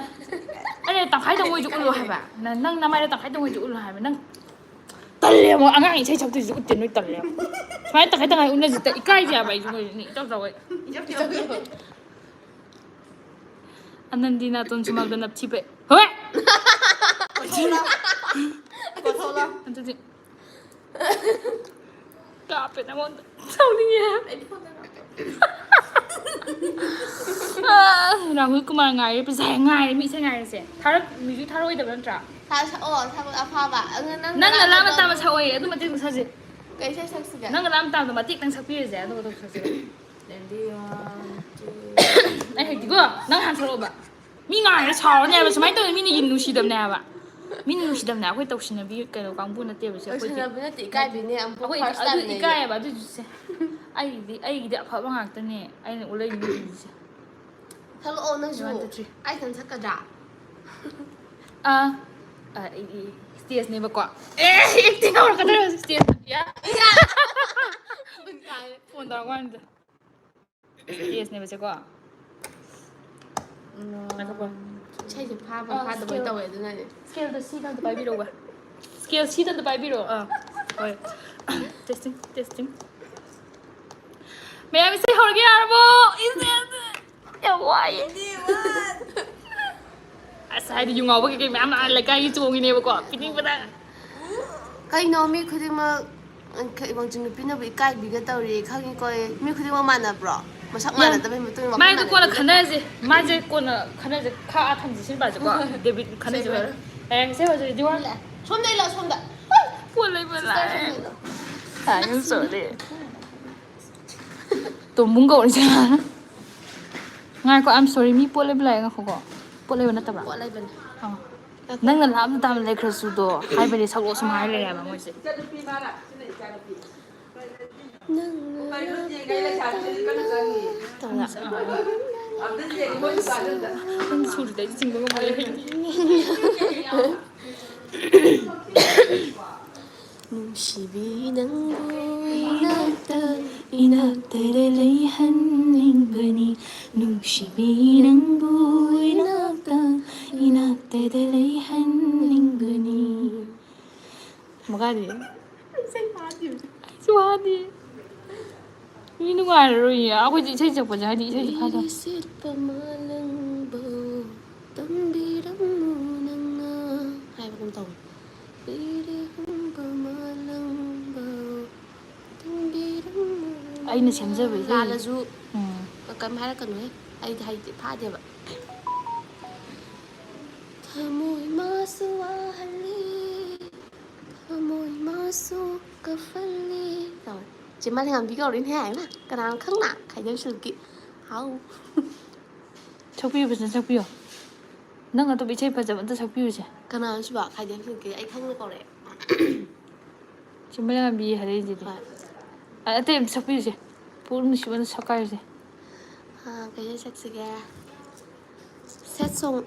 ꯑꯩꯅ ꯇꯪꯈꯥꯏꯗꯪ ꯑꯣꯏꯁꯨ ꯎꯠꯂꯣ ꯍꯥꯏꯕ ꯅꯪ ꯅꯃꯥꯏꯗ ꯇꯪꯈꯥꯏꯗꯪ ꯑꯣꯏꯁꯨ ꯎꯠꯂꯣ ꯍꯥꯏꯕ ꯅꯪ ꯇꯜꯂꯦ ꯑꯃꯨꯛ ꯑꯉꯥꯡ ꯏꯁꯩ ꯁꯛꯇꯣꯏꯁꯨ ꯎꯠꯇꯦ ꯅꯣꯏ ꯇꯜꯂꯦ ꯁꯨꯃꯥꯏꯅ ꯇꯪꯈꯥꯏ ꯇꯪꯈꯥꯏ ꯎꯠꯅꯁꯤ ꯏꯀꯥꯏꯖꯦ ꯍꯥꯏꯕ ꯑꯩꯁꯨ ꯏꯆꯥꯎ ꯆꯥꯎꯋꯦ ꯑꯅꯟꯗꯤ ꯅꯥꯇꯣꯟ ꯁꯨꯃꯥꯡꯗ ꯅꯞꯊꯤꯕꯩ ꯍꯣꯏ ꯑꯗꯨꯗꯤ ꯀꯥꯞꯄꯦ ꯅꯪꯉꯣꯟꯗ ꯁꯥꯎꯅꯤꯡꯉꯦ ꯔꯥꯍꯨꯜ ꯀꯨꯃꯥꯔ ꯉꯥꯏꯔꯦ ꯄꯩꯁꯥ ꯉꯥꯏꯔꯦ ꯃꯤ ꯏꯁꯩ ꯉꯥꯏꯔꯁꯦ ꯃ꯭ꯌꯨꯖꯤꯛ ꯊꯥꯔꯛꯑꯣꯏꯗꯕ ꯅꯠꯇ꯭ꯔꯥ ꯁꯛꯑꯣ ꯁꯛꯄ ꯑꯐꯕ ꯅꯪꯅ ꯂꯥꯞꯅ ꯇꯥꯕ ꯁꯛꯑꯣꯌꯦ ꯑꯗꯨ ꯃꯇꯦꯛꯇꯣ ꯁꯛꯁꯦ ꯀꯩ ꯏꯁꯩ ꯁꯛꯁꯤꯒꯦ ꯅꯪꯅ ꯂꯥꯞꯅ ꯇꯥꯕꯗꯣ ꯃꯇꯦꯛꯇꯪ ꯁꯛꯄꯤꯔꯁꯦ ꯑꯗꯨꯒ ꯁꯛꯁꯦ ꯑꯩ ꯍꯩꯇꯦꯀꯣ ꯅꯪ ꯍꯥꯟꯅ ꯁꯛꯂꯛꯑꯣꯕ ꯃꯤ ꯉꯥꯏꯔꯦ ꯁꯥꯎꯔꯅꯤ ꯍꯥꯏꯕ ꯁꯨꯃꯥꯏꯅ ꯇꯧꯋꯤ ꯃꯤꯅ ꯅꯨꯡꯁꯤꯗꯕꯅꯦ ꯍꯥꯏꯕ ꯃꯤꯅ ꯅꯨꯡꯁꯤꯗꯕꯅꯦ ꯑꯩꯈꯣꯏ ꯇꯧꯁꯤꯟꯅꯕꯤ ꯀꯩꯅꯣ ꯀꯥꯡꯕꯨ ꯅꯠꯇꯦꯕ ꯁꯦ ꯑꯩꯈꯣꯏꯗꯤ ꯂꯣꯏꯁꯟꯅꯕ ꯅꯠꯇꯦ ꯏꯀꯥꯏꯕꯤꯅꯦ ꯑꯃꯨꯛ ꯑꯩꯈꯣꯏ ꯐꯥꯔꯁ ꯑꯗꯨ ꯇꯥꯏꯝꯅꯦ ꯏꯀꯥꯏꯌꯦꯕ ꯑꯗꯨꯏꯁꯨ ꯑꯩꯒꯤꯗꯤ ꯑꯐꯕ ꯉꯥꯛꯇꯅꯦ ꯑꯩꯅ ꯎꯠꯂꯛꯏ ꯃꯤꯁꯤꯡꯁꯦ ꯁꯛꯂꯛꯑꯣ ꯅꯪꯁꯨ 1 2 3 ꯑꯩ ꯏꯊꯟ ꯁꯛꯀꯗ꯭ꯔꯥ ꯑꯩꯗꯤ ꯏꯁꯇꯦꯖꯅꯦꯕꯀꯣ ꯑꯦꯛꯇꯤꯡ ꯍꯧꯔꯛꯀꯗꯧꯔꯦ ꯍꯧꯖꯤꯛ ꯏꯁꯇꯦꯖ ꯐꯣꯟ ꯇꯧꯔꯛꯄ ꯀꯥꯟꯗ ꯏꯁꯇꯦꯖꯅꯦꯕꯁꯦꯀꯣ ꯏꯁꯩꯁꯦ ꯐꯥꯕ ꯐꯥꯗꯕꯣꯏ ꯇꯧꯋꯦ ꯑꯗꯨꯅꯅꯦ ꯁ꯭ꯀꯦꯜꯗꯣ ꯁꯤꯗ ꯑꯝꯇ ꯄꯥꯏꯕꯤꯔꯛꯎꯕ ꯁ꯭ꯀꯦꯜ ꯁꯤꯗ ꯑꯝꯇ ꯄꯥꯏꯕꯤꯔꯛꯑꯣ ꯍꯣꯏ ꯇꯦꯁꯇꯤꯡ ꯃꯌꯥꯝ ꯏꯁꯩ ꯍꯧꯔꯒꯦ ꯌꯥꯔꯕꯣ ꯌꯥꯝ ꯋꯥꯏꯌꯦ ꯑꯁ ꯍꯥꯏꯗꯤ ꯌꯨ ꯉꯥꯎꯕ ꯀꯩꯀꯩ ꯃꯌꯥꯝ ꯂꯩꯀꯥꯏꯒꯤ ꯆꯣꯡꯉꯤꯅꯦꯕꯀꯣ ꯄꯤꯅꯤꯡꯕꯗ ꯀꯩꯅꯣ ꯃꯤ ꯈꯨꯗꯤꯡꯃꯛ ꯋꯥꯡꯖꯤꯡ ꯅꯨꯄꯤꯅꯕꯨ ꯏꯀꯥꯏꯕꯤꯒ ꯇꯧꯔꯤ ꯈꯪꯉꯤꯀꯣ ꯃꯤ ꯈꯨꯗꯤꯡꯃꯛ ꯃꯥꯟꯅꯕ꯭ꯔꯣ ꯃꯁꯛ ꯃꯥꯟꯅꯗꯕꯩ ꯃꯇꯨꯡ ꯏꯟꯅ ꯋꯥꯈꯜ ꯃꯥꯏꯗꯣ ꯀꯣꯟꯅ ꯃꯥꯟꯅꯗ꯭ꯔꯤꯔ ꯈꯟꯅꯔꯁꯦ ꯃꯥꯁꯦ ꯀꯣꯟꯅ ꯈꯟꯅꯔꯁꯦ ꯈꯥꯛꯑ ꯊꯝꯁꯤ ꯁꯤ ꯅꯨꯄꯥꯁꯦꯀꯣ ꯗꯦꯕꯤꯠ ꯈꯟꯅꯁꯦ ꯍꯣꯏ ꯏꯁꯩ ꯍꯧꯔꯁꯦ ꯗꯤꯋꯥꯟ ꯁꯣꯝꯗꯩ ꯂꯥꯛꯑꯣ ꯁꯣꯝꯗ ꯄꯣꯠ ꯂꯩꯕ ꯁꯤꯁꯇꯔ ꯂꯥꯛꯑꯦ ꯁꯣꯝꯗꯩ ꯂꯥꯛꯑꯣ ꯌꯥꯝ ꯁꯣꯔꯤ ꯇꯣꯝꯕꯨꯡ ꯀꯧꯔꯤꯁꯦ ꯉꯥꯏꯈꯣ ꯑꯥꯏꯝ ꯁꯣꯔꯤ ꯃꯤ ꯄꯣꯠ ꯂꯩꯕ ꯂꯥꯛꯑꯦ ꯉꯥꯏꯈꯣꯀꯣ ꯄꯣꯠ ꯂꯩꯕ ꯅꯠꯇꯕ꯭ꯔꯥ ꯄꯣꯠ ꯂꯩꯕꯅꯦ ꯅꯪꯅ ꯂꯥꯞꯅ ꯇꯥꯕ ꯂꯩꯈ꯭ꯔꯁꯨꯗꯣ ꯍꯥꯏꯕꯗꯤ ꯁꯛꯂꯣ ꯁꯨꯝ ꯍꯥꯏ ꯂꯩꯔꯦꯕ ꯃꯣꯏꯁꯦ ꯅꯪ ꯁꯨꯔꯤꯗ ꯑꯩ ꯆꯤꯡꯕ ꯉꯝꯃꯣꯏ ꯅꯨꯡꯁꯤꯕꯤ ꯅꯪꯕꯨ 이낙ꯇꯗ ꯂꯩꯍꯟꯅꯤꯡꯕꯅꯤ ꯅꯨꯡꯁꯤꯕꯤ ꯅꯪꯕꯨ 이낙ꯇꯗ ꯂꯩꯍꯟꯅꯤꯡꯕꯅꯤ ꯃꯈꯥꯗꯤ ꯑꯩꯁꯨ ꯋꯥꯗꯦ ꯃꯤ ꯅꯨꯡꯉꯥꯏꯔꯔꯣꯏꯌꯦ ꯑꯩꯈꯣꯏꯗꯤ ꯏꯁꯩ ꯁꯛꯄꯁꯦ ꯍꯥꯏꯗꯤ ꯏꯁꯩꯁꯦ ꯐꯥꯗ ꯁꯦꯠꯄ ꯃꯥꯂꯪꯕ ꯇꯝꯕꯤꯔꯝꯃꯨ ꯅꯪꯅ ꯍꯥꯏꯕꯒꯨꯝ ꯇꯧꯋꯤ ꯑꯩꯅ ꯁꯦꯝꯖꯕ ꯏꯁꯩ ꯂꯥꯜꯂꯁꯨ ꯀꯩꯝ ꯍꯥꯏꯔꯛꯀꯅꯨꯍꯦ ꯑꯩꯗꯤ ꯍꯩꯇꯦ ꯐꯥꯗꯦꯕ ꯊꯃꯣꯏ ꯃꯥꯁꯨ ꯋꯥꯍꯜꯂꯤ ꯊꯃꯣꯏ ꯃꯥꯁꯨ ꯀꯐꯜꯂꯤ ꯇꯧꯋꯦ ꯆꯦ ꯃꯥꯂꯦꯝꯉꯥꯟꯕꯤ ꯀꯧꯔꯤꯅꯦ ꯍꯥꯏꯃ ꯀꯅꯥꯅ ꯈꯪꯅ ꯈꯥꯏꯗꯦꯝ ꯁꯤꯜꯀꯤ ꯍꯥꯎ ꯁꯛꯄꯤꯌꯨ ꯐꯖꯅ ꯁꯛꯄꯤꯌꯣ ꯅꯪ ꯑꯇꯣꯞꯄ ꯏꯁꯩ ꯐꯖꯕ ꯑꯝꯇ ꯁꯛꯄꯤꯌꯨꯁꯦ ꯀꯅꯥꯅꯣ ꯁꯤꯕ ꯈꯥꯏꯗꯦꯝ ꯁꯤꯜꯀꯤ ꯑꯩ ꯈꯪꯅ ꯀꯧꯔꯛꯑꯦ ꯆꯤꯡꯃꯂꯥꯝꯕꯤ ꯍꯥꯏꯔꯛꯏꯁꯤꯗꯤ ꯍꯣꯏ ꯑꯇꯩ ꯑꯝꯇ ꯁꯛꯄꯤꯌꯨꯁꯦ ꯄꯨꯛꯅꯤꯡ ꯅꯨꯡꯁꯤꯕꯅ ꯁꯛꯀꯥꯏꯔꯤꯁꯦ ꯀꯩ ꯁꯛꯁꯤꯒꯦ ꯁꯦꯠ ꯁꯣꯡ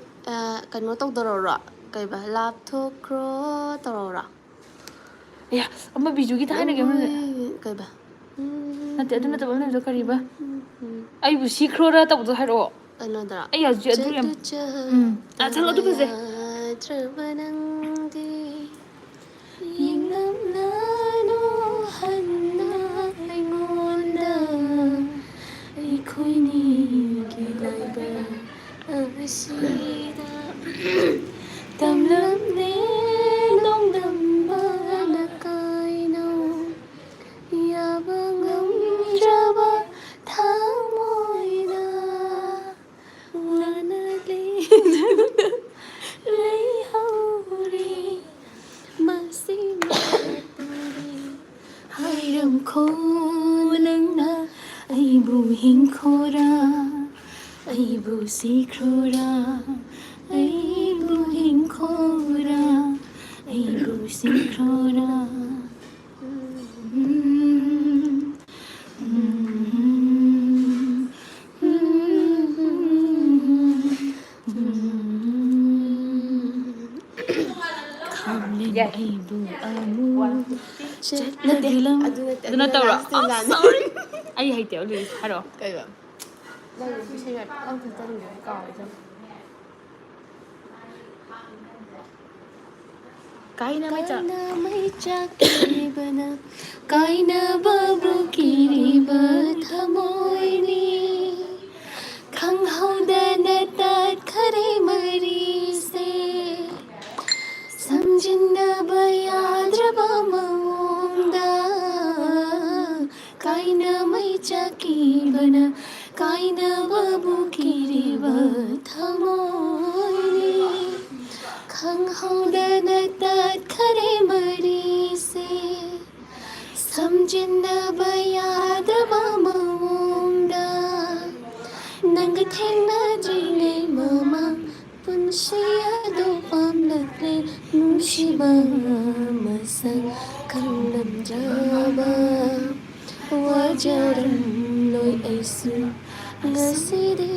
ꯀꯩꯅꯣ ꯇꯧꯗꯧꯔꯣ ꯀꯩꯕ ꯂꯥꯞꯊꯣꯛꯈ꯭ꯔꯣ ꯇꯧꯔꯛꯎꯔꯣ ꯑꯦ ꯑꯃ ꯕꯤꯖꯨꯒꯤ ꯊꯥꯏꯅꯒꯤ ꯑꯃ ꯀꯩꯕ ꯅꯠꯇꯦ ꯑꯗꯨ ꯅꯠꯇꯕ ꯑꯃ ꯂꯩꯕꯗꯣ ꯀꯔꯤꯕ ꯑꯩꯕꯨ ꯁꯤꯈ꯭ꯔꯣꯔ ꯇꯧꯕꯗꯣ ꯍꯥꯏꯔꯛꯑꯣ ꯀꯩꯅꯣꯗꯔꯣ ꯑꯩ ꯍꯧꯖꯤꯛ ꯑꯗꯨ ꯌꯥꯝ ꯁꯛꯂꯣ ꯑꯗꯨ ꯐꯖꯩ ꯌꯥꯗ꯭ꯔꯕ ꯅꯪꯗꯤ ꯌꯦꯡꯂꯝꯂꯅꯨ ꯍꯟꯅ ꯑꯩꯉꯣꯟꯗ ꯑꯩꯈꯣꯏꯅꯤꯒꯤ ꯂꯥꯏꯕꯛ ꯑꯁꯤꯗ ꯇꯝꯂꯝꯂꯦ ꯅꯣꯡꯗꯝꯕꯅ ꯀꯥꯏꯅꯣ ꯌꯥꯕ ꯉꯝꯗ꯭ꯔꯕ ꯊꯃꯣꯏꯅ ꯋꯥꯅ ꯂꯩꯍꯧꯔꯤ ꯃꯁꯤ ꯃꯇꯝꯒꯤ ꯍꯥꯏꯔꯝꯈꯣ ꯅꯪꯅ ꯑꯩꯕꯨ ꯍꯤꯡꯈꯣꯔꯥ ꯑꯩꯕꯨ ꯁꯤꯈ꯭ꯔꯣꯔꯥ ꯑꯩꯕు ꯍꯤꯡꯈꯣꯔꯥ ꯑꯩꯕు ꯁꯤꯈ꯭ꯔꯣꯔꯥ ꯑꯩꯕꯨ ꯑꯃꯨꯛ ꯆꯠꯂꯒꯤꯂꯝ ꯑꯗꯨꯅ ꯇꯧꯔꯣ ꯑꯩ ꯍꯩꯇꯦ ꯂꯤꯔꯤꯛꯁ ꯍꯥꯏꯔꯛꯑꯣ ꯀꯩꯕ ꯅꯪ ꯏꯁꯩ ꯄꯪ ꯊꯛꯆꯟꯒꯦ ꯀꯥꯎꯔꯦ ꯀꯥꯏꯅ ꯃꯩ ꯆꯥꯛꯈꯤꯕꯅ ꯀꯥꯏꯅꯕꯕꯨ ꯀꯤꯔꯤꯕ ꯊꯃꯣꯏꯅꯤ ꯈꯪꯍꯧꯗꯅ ꯇꯠꯈꯔꯦ ꯃꯔꯤꯁꯦ ꯁꯝꯖꯤꯟꯅꯕ ꯌꯥꯗ꯭ꯔꯕ ꯃꯑꯣꯡꯗ ꯀꯥꯏꯅ ꯃꯩ ꯆꯥꯛꯈꯤꯕꯅ ꯀꯥꯏꯅꯕꯕꯨ ꯀꯤꯔꯤꯕ ꯊꯃꯣꯏꯅꯤ ꯈꯪꯍꯧꯗꯅ ꯇꯠꯈꯔꯦ ꯃꯔꯤꯁꯦ ꯁꯝꯖꯤꯟꯅꯕ ꯌꯥꯗ꯭ꯔꯕ ꯃꯑꯣꯡꯗ ꯅꯪꯒ ꯊꯦꯡꯅꯗ꯭ꯔꯤꯉꯩ ꯃꯃꯥꯡ ꯄꯨꯟꯁꯤ ꯑꯗꯨ ꯄꯥꯝꯂꯛꯂꯦ ꯅꯨꯡꯁꯤꯕ ꯃꯁꯛ ꯈꯪꯂꯝꯗ꯭ꯔꯕ ꯋꯥꯖꯔꯝꯂꯣꯏ ꯑꯩꯁꯨ ꯉꯁꯤꯗꯤ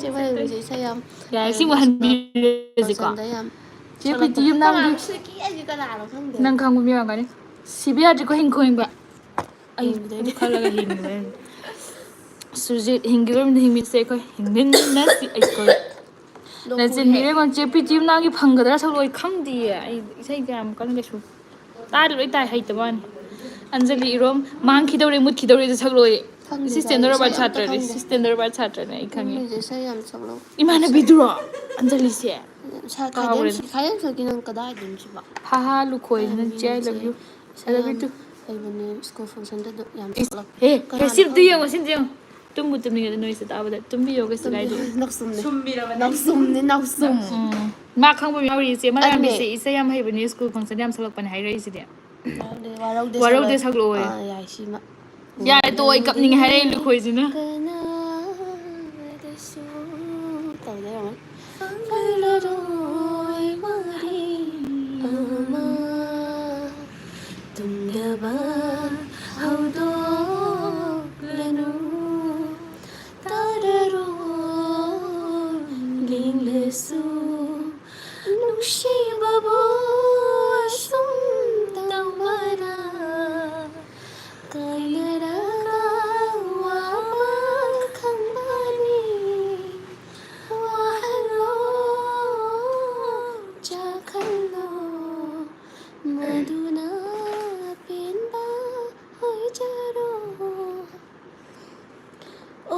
ꯆꯦꯕꯥꯏꯕꯁꯦ ꯏꯁꯩ ꯌꯥꯝ ꯌꯥꯔꯦ ꯁꯤꯃꯨꯛ ꯍꯟꯕꯤꯔꯁꯤꯀꯣ ꯌꯥꯝ ꯆꯦ ꯄ꯭ꯔꯤꯇꯤ ꯌꯨꯝꯅꯥꯝꯒꯤ ꯀꯅꯥꯅꯣ ꯈꯪꯗꯦ ꯅꯪ ꯈꯪꯕ ꯃꯤ ꯑꯣꯏꯔꯝꯒꯅꯤ ꯁꯤꯕ ꯌꯥꯗ꯭ꯔꯤꯀꯣ ꯍꯤꯡꯈꯣ ꯍꯤꯡꯕ ꯑꯩ ꯑꯗꯨ ꯈꯜꯂꯒ ꯍꯤꯡꯉꯤꯕ ꯁꯨꯔꯖꯤꯠ ꯍꯤꯡꯈꯤꯕ ꯍꯤꯡꯃꯤꯟꯅꯁꯦ ꯑꯩꯈꯣꯏ ꯍꯤꯡꯃꯤꯟꯅꯁꯤ ꯑꯩꯈꯣꯏ ꯅꯆꯤꯟꯕꯤꯔꯦꯡꯉꯣ ꯆꯦ ꯄ꯭ꯔꯤꯇꯤ ꯌꯨꯝꯅꯥꯝꯒꯤ ꯐꯪꯒꯗ꯭ꯔꯥ ꯁꯛꯂꯣꯏ ꯈꯪꯗꯤꯌꯦ ꯑꯩ ꯏꯁꯩ ꯀꯌꯥꯝ ꯀꯟꯅ ꯀꯩꯁꯨ ꯇꯥꯗꯤ ꯂꯣꯏ ꯇꯥꯏ ꯍꯩꯇꯕ ꯋꯥꯅꯤ ꯑꯟꯖꯂꯤ ꯏꯔꯣꯝ ꯃꯥꯡꯈꯤꯗꯧꯔꯦ ꯃꯨꯠꯈꯤꯗꯧꯔꯦ ꯁꯛꯂꯣꯏ ꯁꯤꯁꯇꯦꯟꯗꯔꯣꯕꯥꯔꯠ ꯁꯥꯇ꯭ꯔꯅꯦ ꯁꯤꯁꯇꯦꯟꯗꯔꯣꯕꯥꯔꯠ ꯁꯥꯇ꯭ꯔꯅꯦ ꯑꯩ ꯈꯪꯉꯦ ꯏꯁꯩ ꯌꯥꯝ ꯁꯛꯂꯛ ꯏꯃꯥꯟꯅꯕꯤꯗꯨꯔꯣ ꯑꯟꯖꯂꯤꯁꯦ ꯈꯥꯏꯗꯦꯝ ꯀꯥꯎꯔꯦꯗ ꯁꯛꯀꯤ ꯅꯪ ꯀꯗꯥꯏꯗꯅꯣ ꯁꯤꯕꯣ ꯍꯥꯍꯥ ꯂꯨꯈꯣꯏꯁꯤꯅ ꯆꯦ ꯑꯥꯏ ꯂꯚ ꯌꯨ ꯑꯥꯏ ꯏꯁꯩ ꯂꯚ ꯌꯨ ꯌꯥꯝ ꯇꯨ ꯍꯩꯕꯅꯦ ꯁ꯭ꯀꯨꯜ ꯐꯪꯁꯟꯗ ꯌꯥꯝ ꯏꯁ ꯁꯛꯂꯛꯄ ꯍꯦ ꯍꯦ ꯀꯅꯥꯅꯣ ꯁꯤꯝꯇ ꯌꯦꯡꯉꯣ ꯈꯪꯗꯦ ꯁꯤꯝꯇ ꯌꯦꯡꯉꯣ ꯇꯨꯝꯕꯨ ꯇꯨꯝꯅꯤꯡꯉꯦꯗ ꯅꯣꯏꯁꯦ ꯇꯥꯕꯗ ꯇꯨꯝꯕꯤꯌꯣ ꯀꯩꯁꯨ ꯀꯥꯏꯗꯦ ꯅꯥꯎꯁꯨꯝ ꯅꯥꯎꯁꯨꯝ ꯃꯥ ꯈꯪꯕ ꯑꯃ ꯌꯥꯎꯔꯤ ꯏꯆꯦ ꯑꯗꯨꯅꯦ ꯃꯂꯥꯝꯕꯤꯁꯦ ꯏꯁꯩ ꯌꯥꯝ ꯍꯩꯕꯅꯦ ꯁ꯭ꯀꯨꯜ ꯐꯪꯁꯟ ꯌꯥꯝ ꯁꯛꯂꯛꯄꯅꯦ ꯍꯥꯏꯔꯛꯏꯁꯤꯗꯤ ꯋꯥꯔꯧꯗꯦ ꯋꯥꯔꯧꯗꯦ ꯁꯛꯂꯛꯑꯦ ꯁꯛꯂꯛꯑꯣꯌꯦ ꯌꯥꯏ ꯁꯤꯃ ꯌꯥꯔꯦ ꯇꯣ ꯑꯩ ꯋꯥꯔꯧꯗꯦ ꯀꯞꯅꯤꯡꯉꯦ ꯍꯥꯏꯔꯛꯏ ꯂꯨꯈꯣꯏꯁꯤꯅ ꯀꯅꯥꯗꯁꯨ ꯇꯧꯗꯣꯏ ꯑꯣꯏꯔꯝꯒꯅꯤ ꯐꯪꯂꯔꯣꯏ ꯋꯥꯔꯤ ꯑꯃ ꯇꯨꯡꯗꯕ ꯍꯧꯗꯣꯛ ꯊꯝꯗ꯭ꯔꯁꯨ ꯅꯨꯡꯁꯤꯕꯕꯨ ꯑꯁꯨꯝ ꯇꯧꯕꯔꯥ ꯀꯥꯏꯅꯔꯒ ꯋꯥꯕ ꯈꯪꯕꯅꯤ ꯋꯥꯍꯜꯂꯣ ꯆꯥꯛꯍꯜꯂꯣ ꯃꯗꯨꯅ ꯑꯄꯦꯟꯕ ꯑꯣꯏꯖꯔꯣ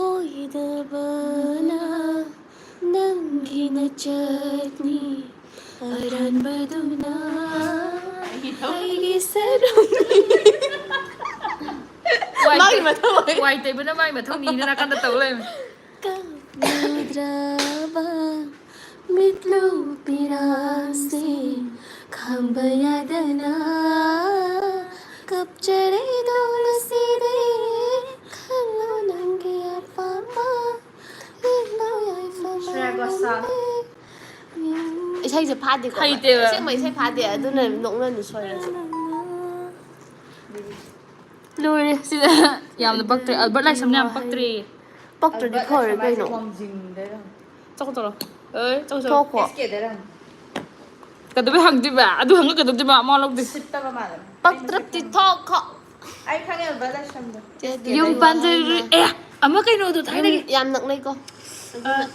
ꯑꯣꯏꯗꯕꯅ ꯅꯪꯒꯤ ꯅꯆꯠꯅꯤ ꯑꯔꯥꯟꯕꯗꯨꯅ ꯑꯩꯒꯤ ꯁꯔꯨꯛꯅꯤ ꯃꯥꯒꯤ ꯃꯊꯧ ꯑꯣꯏ ꯋꯥꯏ ꯇꯩꯕꯅ ꯃꯥꯒꯤ ꯃꯊꯧꯅꯤꯅ ꯅꯥꯀꯟꯗ ꯇꯧ ꯂꯩꯔꯝꯃꯦ ꯀꯞꯅꯗ꯭ꯔꯕ ꯃꯤꯠꯂꯨ ꯄꯤꯔꯥꯡꯁꯤ ꯈꯥꯡꯕ ꯌꯥꯗꯅ ꯀꯞꯆꯔꯦꯗꯣ ꯉꯁꯤꯗꯤ ꯈꯜꯂꯣ ꯅꯪꯒꯤ ꯑꯄꯥꯝꯕ ꯏꯜꯂꯣ ꯁ꯭ꯔꯦꯒꯣꯁꯥ. ꯏꯁꯩꯁꯦ ꯐꯥꯗꯦꯀꯣ ꯍꯩꯇꯦꯕ. ꯑꯁꯦꯡꯕ ꯏꯁꯩ ꯐꯥꯗꯦ ꯑꯗꯨꯅ ꯅꯣꯛꯅꯅꯤ ꯁꯣꯏꯔꯁꯨ ꯂꯣꯏꯔꯦ ꯁꯤꯗ ꯌꯥꯝꯅ ꯄꯛꯇ꯭ꯔꯦ ꯑꯜꯕꯔꯠ ꯂꯥꯏꯁꯝꯅ ꯌꯥꯝ ꯄꯛꯇ꯭ꯔꯦ ꯄꯛꯇ꯭ꯔꯗꯤ ꯐꯔꯦ ꯀꯩꯅꯣ ꯋꯥꯡꯖꯤꯡꯗꯔ. ꯆꯠꯈꯣ ꯆꯠꯂꯣ ꯑꯦ ꯆꯠꯈꯣ ꯆꯠꯂꯣ ꯊꯣꯛꯈꯣ SKꯗꯔ. ꯀꯩꯗꯧꯕꯩ ꯍꯪꯗꯣꯏꯕ ꯑꯗꯨ ꯍꯪꯉꯛꯀꯗꯧꯗꯣꯏꯕ ꯑꯃ ꯂꯧꯗꯦ ꯁꯤꯠꯇꯕ ꯃꯥꯜꯂꯦ. ꯄꯛꯇ꯭ꯔꯗꯤ ꯊꯣꯛꯈꯣ ꯑꯩ ꯈꯪꯉꯦ ꯕꯂꯥꯁꯝꯗꯣ. ꯌꯨꯝ ꯄꯥꯟꯖꯔꯤ ꯑꯦ ꯑꯃ ꯀꯩꯅꯣꯗꯣ ꯊꯥꯏꯅꯒꯤ ꯌꯥꯝ ꯅꯛꯅꯩꯀꯣ ꯑꯗꯨꯅ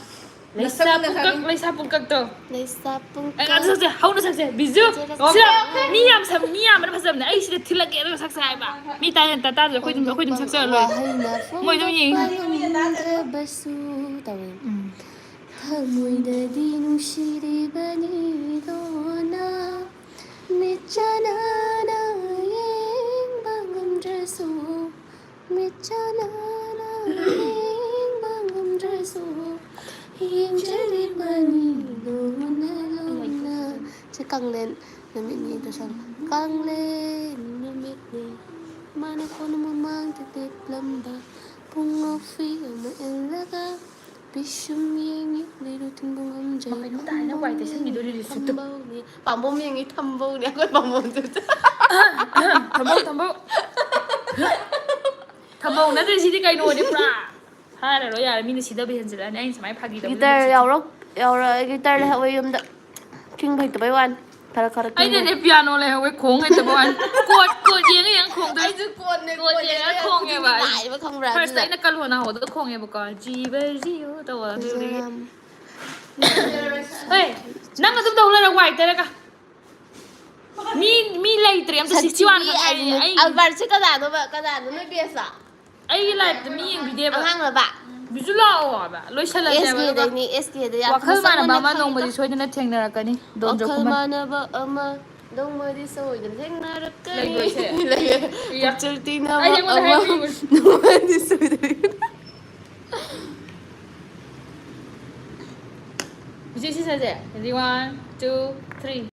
ꯂꯩꯁꯥ ꯄꯨꯡꯀꯛ ꯂꯩꯁꯥ ꯄꯨꯡꯀꯛꯇꯣ ꯂꯩꯁꯥ ꯑꯦ ꯑꯗꯨ ꯁꯛꯁꯦ ꯍꯧꯅ ꯁꯛꯁꯦ ꯕꯤꯖꯨ ꯁꯤꯗ ꯃꯤ ꯌꯥꯝ ꯃꯤ ꯌꯥꯝꯕꯅ ꯐꯖꯕꯅꯦ ꯑꯩ ꯁꯤꯗ ꯊꯤꯜꯂꯛꯀꯦ ꯑꯗꯨꯒ ꯁꯛꯁꯦ ꯍꯥꯏꯕ ꯃꯤ ꯇꯥꯗ꯭ꯔꯦ ꯑꯩꯈꯣꯏ ꯑꯗꯨꯝ ꯁꯛꯆꯔ ꯂꯣꯏꯔꯦ ꯋꯥꯍꯩꯅ ꯃꯣꯏ ꯑꯗꯨꯝ ꯌꯦꯡꯉꯤ ꯐꯣꯡꯗꯣꯛꯄ ꯇꯧꯋꯦ ꯊꯃꯣꯏꯗꯗꯤ ꯅꯨꯡꯁꯤꯔꯤꯕꯅꯤꯗꯣꯅ ꯃꯤꯠꯆꯥꯅꯅ ꯌꯦꯡꯕ ꯉꯝꯗ꯭ꯔꯁꯨ ꯃꯤꯠꯆꯥꯅꯅ ꯌꯦꯡꯕ ꯉꯝꯗ꯭ꯔꯁꯨ ꯌꯦꯡꯖꯔꯤꯕꯅꯤ ꯂꯣꯟꯅ ꯂꯣꯟꯅ ꯁꯤ ꯀꯥꯡꯂꯦꯟ ꯅꯨꯃꯤꯠꯅꯤ ꯗꯁꯝ ꯀꯥꯡꯂꯦꯟ ꯅꯨꯃꯤꯠꯅꯤ ꯃꯥꯅ ꯀꯣꯟꯅ ꯃꯃꯥꯡꯗ ꯂꯦꯞꯂꯝꯕ ꯄꯨꯡ ꯑꯣꯐꯤ ꯑꯃ ꯏꯜꯂꯒ ꯄꯤꯁꯨꯝ ꯌꯦꯡꯉꯤ ꯂꯩꯔꯨ ꯊꯤꯡꯕ ꯉꯝꯖꯩ ꯀꯩꯅꯣꯝꯇ ꯍꯥꯏꯅ ꯋꯥꯏ ꯇꯩꯁꯟꯈꯤꯗꯣꯔꯤ ꯂꯤꯞꯁꯇꯤꯛꯇꯣ ꯊꯝꯕꯧꯅꯤ ꯄꯥꯝꯕꯣꯝ ꯌꯦꯡꯉꯤ ꯊꯝꯕꯧꯅꯤ ꯑꯩꯈꯣꯏ ꯄꯥꯝꯕꯣꯝꯁꯨ ꯊꯝꯕꯧ ꯅꯠꯇ꯭ꯔꯦ ꯁꯤꯗꯤ ꯀꯩꯅꯣꯅꯦ ꯄꯨꯔꯥ ꯍꯥꯏꯔꯔꯣꯏ ꯌꯥꯔꯦ ꯃꯤꯅ ꯁꯤꯗꯕ ꯍꯦꯟꯖꯤꯜꯂꯛꯑꯅꯤ ꯑꯩꯅ ꯁꯨꯃꯥꯏꯅ ꯐꯥꯒꯤ ꯒꯤꯇꯔ ꯌꯥꯎꯔꯛ ꯒꯤꯇꯔ ꯂꯩꯍꯧꯋꯦ ꯌꯨꯝꯗ ꯈꯤꯡꯕ ꯍꯩꯇꯕꯩ ꯋꯥꯅꯤ ꯈꯔ ꯈꯤꯡꯕ ꯑꯩꯅꯅꯦ ꯄꯤꯌꯥꯅꯣ ꯂꯩꯍꯧꯋꯦ ꯈꯣꯡ ꯍꯩꯇꯕ ꯋꯥꯅꯤ ꯀꯣꯠ ꯌꯦꯡꯉ ꯈꯣꯡꯗꯣꯏ ꯑꯩꯁꯨ ꯀꯣꯟꯅꯦ ꯀꯣꯠ ꯌꯦꯡꯉ ꯈꯣꯡꯉꯦꯕ ꯂꯥꯏꯕ ꯈꯪꯕ꯭ꯔꯥ ꯐꯥꯔꯁꯇ ꯑꯗꯨꯗ ꯑꯩꯅ ꯀꯜꯍꯣꯅ ꯍꯧꯕꯗ ꯈꯣꯡꯉꯦꯕꯀꯣ ꯖꯤꯕ ꯖꯤꯌꯣ ꯇꯧꯕ ꯑꯗꯨꯗꯒꯤ ꯍꯣꯏ ꯅꯪ ꯑꯗꯨꯝ ꯇꯧ ꯂꯩꯔ ꯋꯥꯏ ꯇꯩꯔꯒ ꯃꯤ ꯂꯩꯇ꯭ꯔꯦ ꯑꯝꯇ 61 ꯈꯛ ꯉꯥꯏꯔꯦ ꯑꯩ ꯑꯜꯕꯥꯔꯠꯁꯦ ꯀꯅꯥꯅꯣ ꯅꯣꯏ ꯕꯦꯁꯂꯣ ꯑꯩꯒꯤ ꯂꯥꯏꯐꯇ ꯃꯤ ꯌꯦꯡꯕꯤꯗꯦꯕ ꯑꯉꯥꯡꯂꯕ ꯕꯤꯖꯨ ꯂꯥꯛꯑꯣ ꯍꯥꯏꯕ ꯂꯣꯏꯁꯜꯂꯁꯦꯕ ꯑꯗꯨꯒ SKꯗꯩꯅꯤ SKꯗ ꯌꯥꯝ ꯋꯥꯈꯜ ꯃꯁꯛ ꯃꯥꯟꯅꯕ ꯃꯨꯟꯅ ꯑꯃ ꯈꯪꯉꯤꯀꯣ ꯅꯣꯡꯃꯗꯤ ꯁꯣꯏꯗꯅ ꯊꯦꯡꯅꯔꯛꯀꯅꯤ ꯗꯣꯟ ꯋꯥꯈꯜ ꯖꯣꯀꯨꯃꯟ ꯃꯥꯟꯅꯕ ꯑꯃ ꯅꯣꯡꯃꯗꯤ ꯁꯣꯏꯗꯅ ꯊꯦꯡꯅꯔꯛꯀꯅꯤ ꯂꯩꯕ꯭ꯔꯣ ꯏꯁꯩ? ꯂꯩꯌꯦ ꯏꯌꯥ. ꯄꯨꯛꯆꯦꯜ ꯑꯩ ꯇꯤꯟꯅꯕ ꯑꯩꯉꯣꯟꯗ ꯑꯃ ꯍꯥꯏꯕꯤꯌꯨ. ꯅꯣꯡꯃꯗꯤ ꯁꯣꯏꯗꯅ ꯍꯧꯖꯤꯛ ꯁꯤ ꯁꯥꯁꯦ ꯔꯦꯗꯤ 1 2 3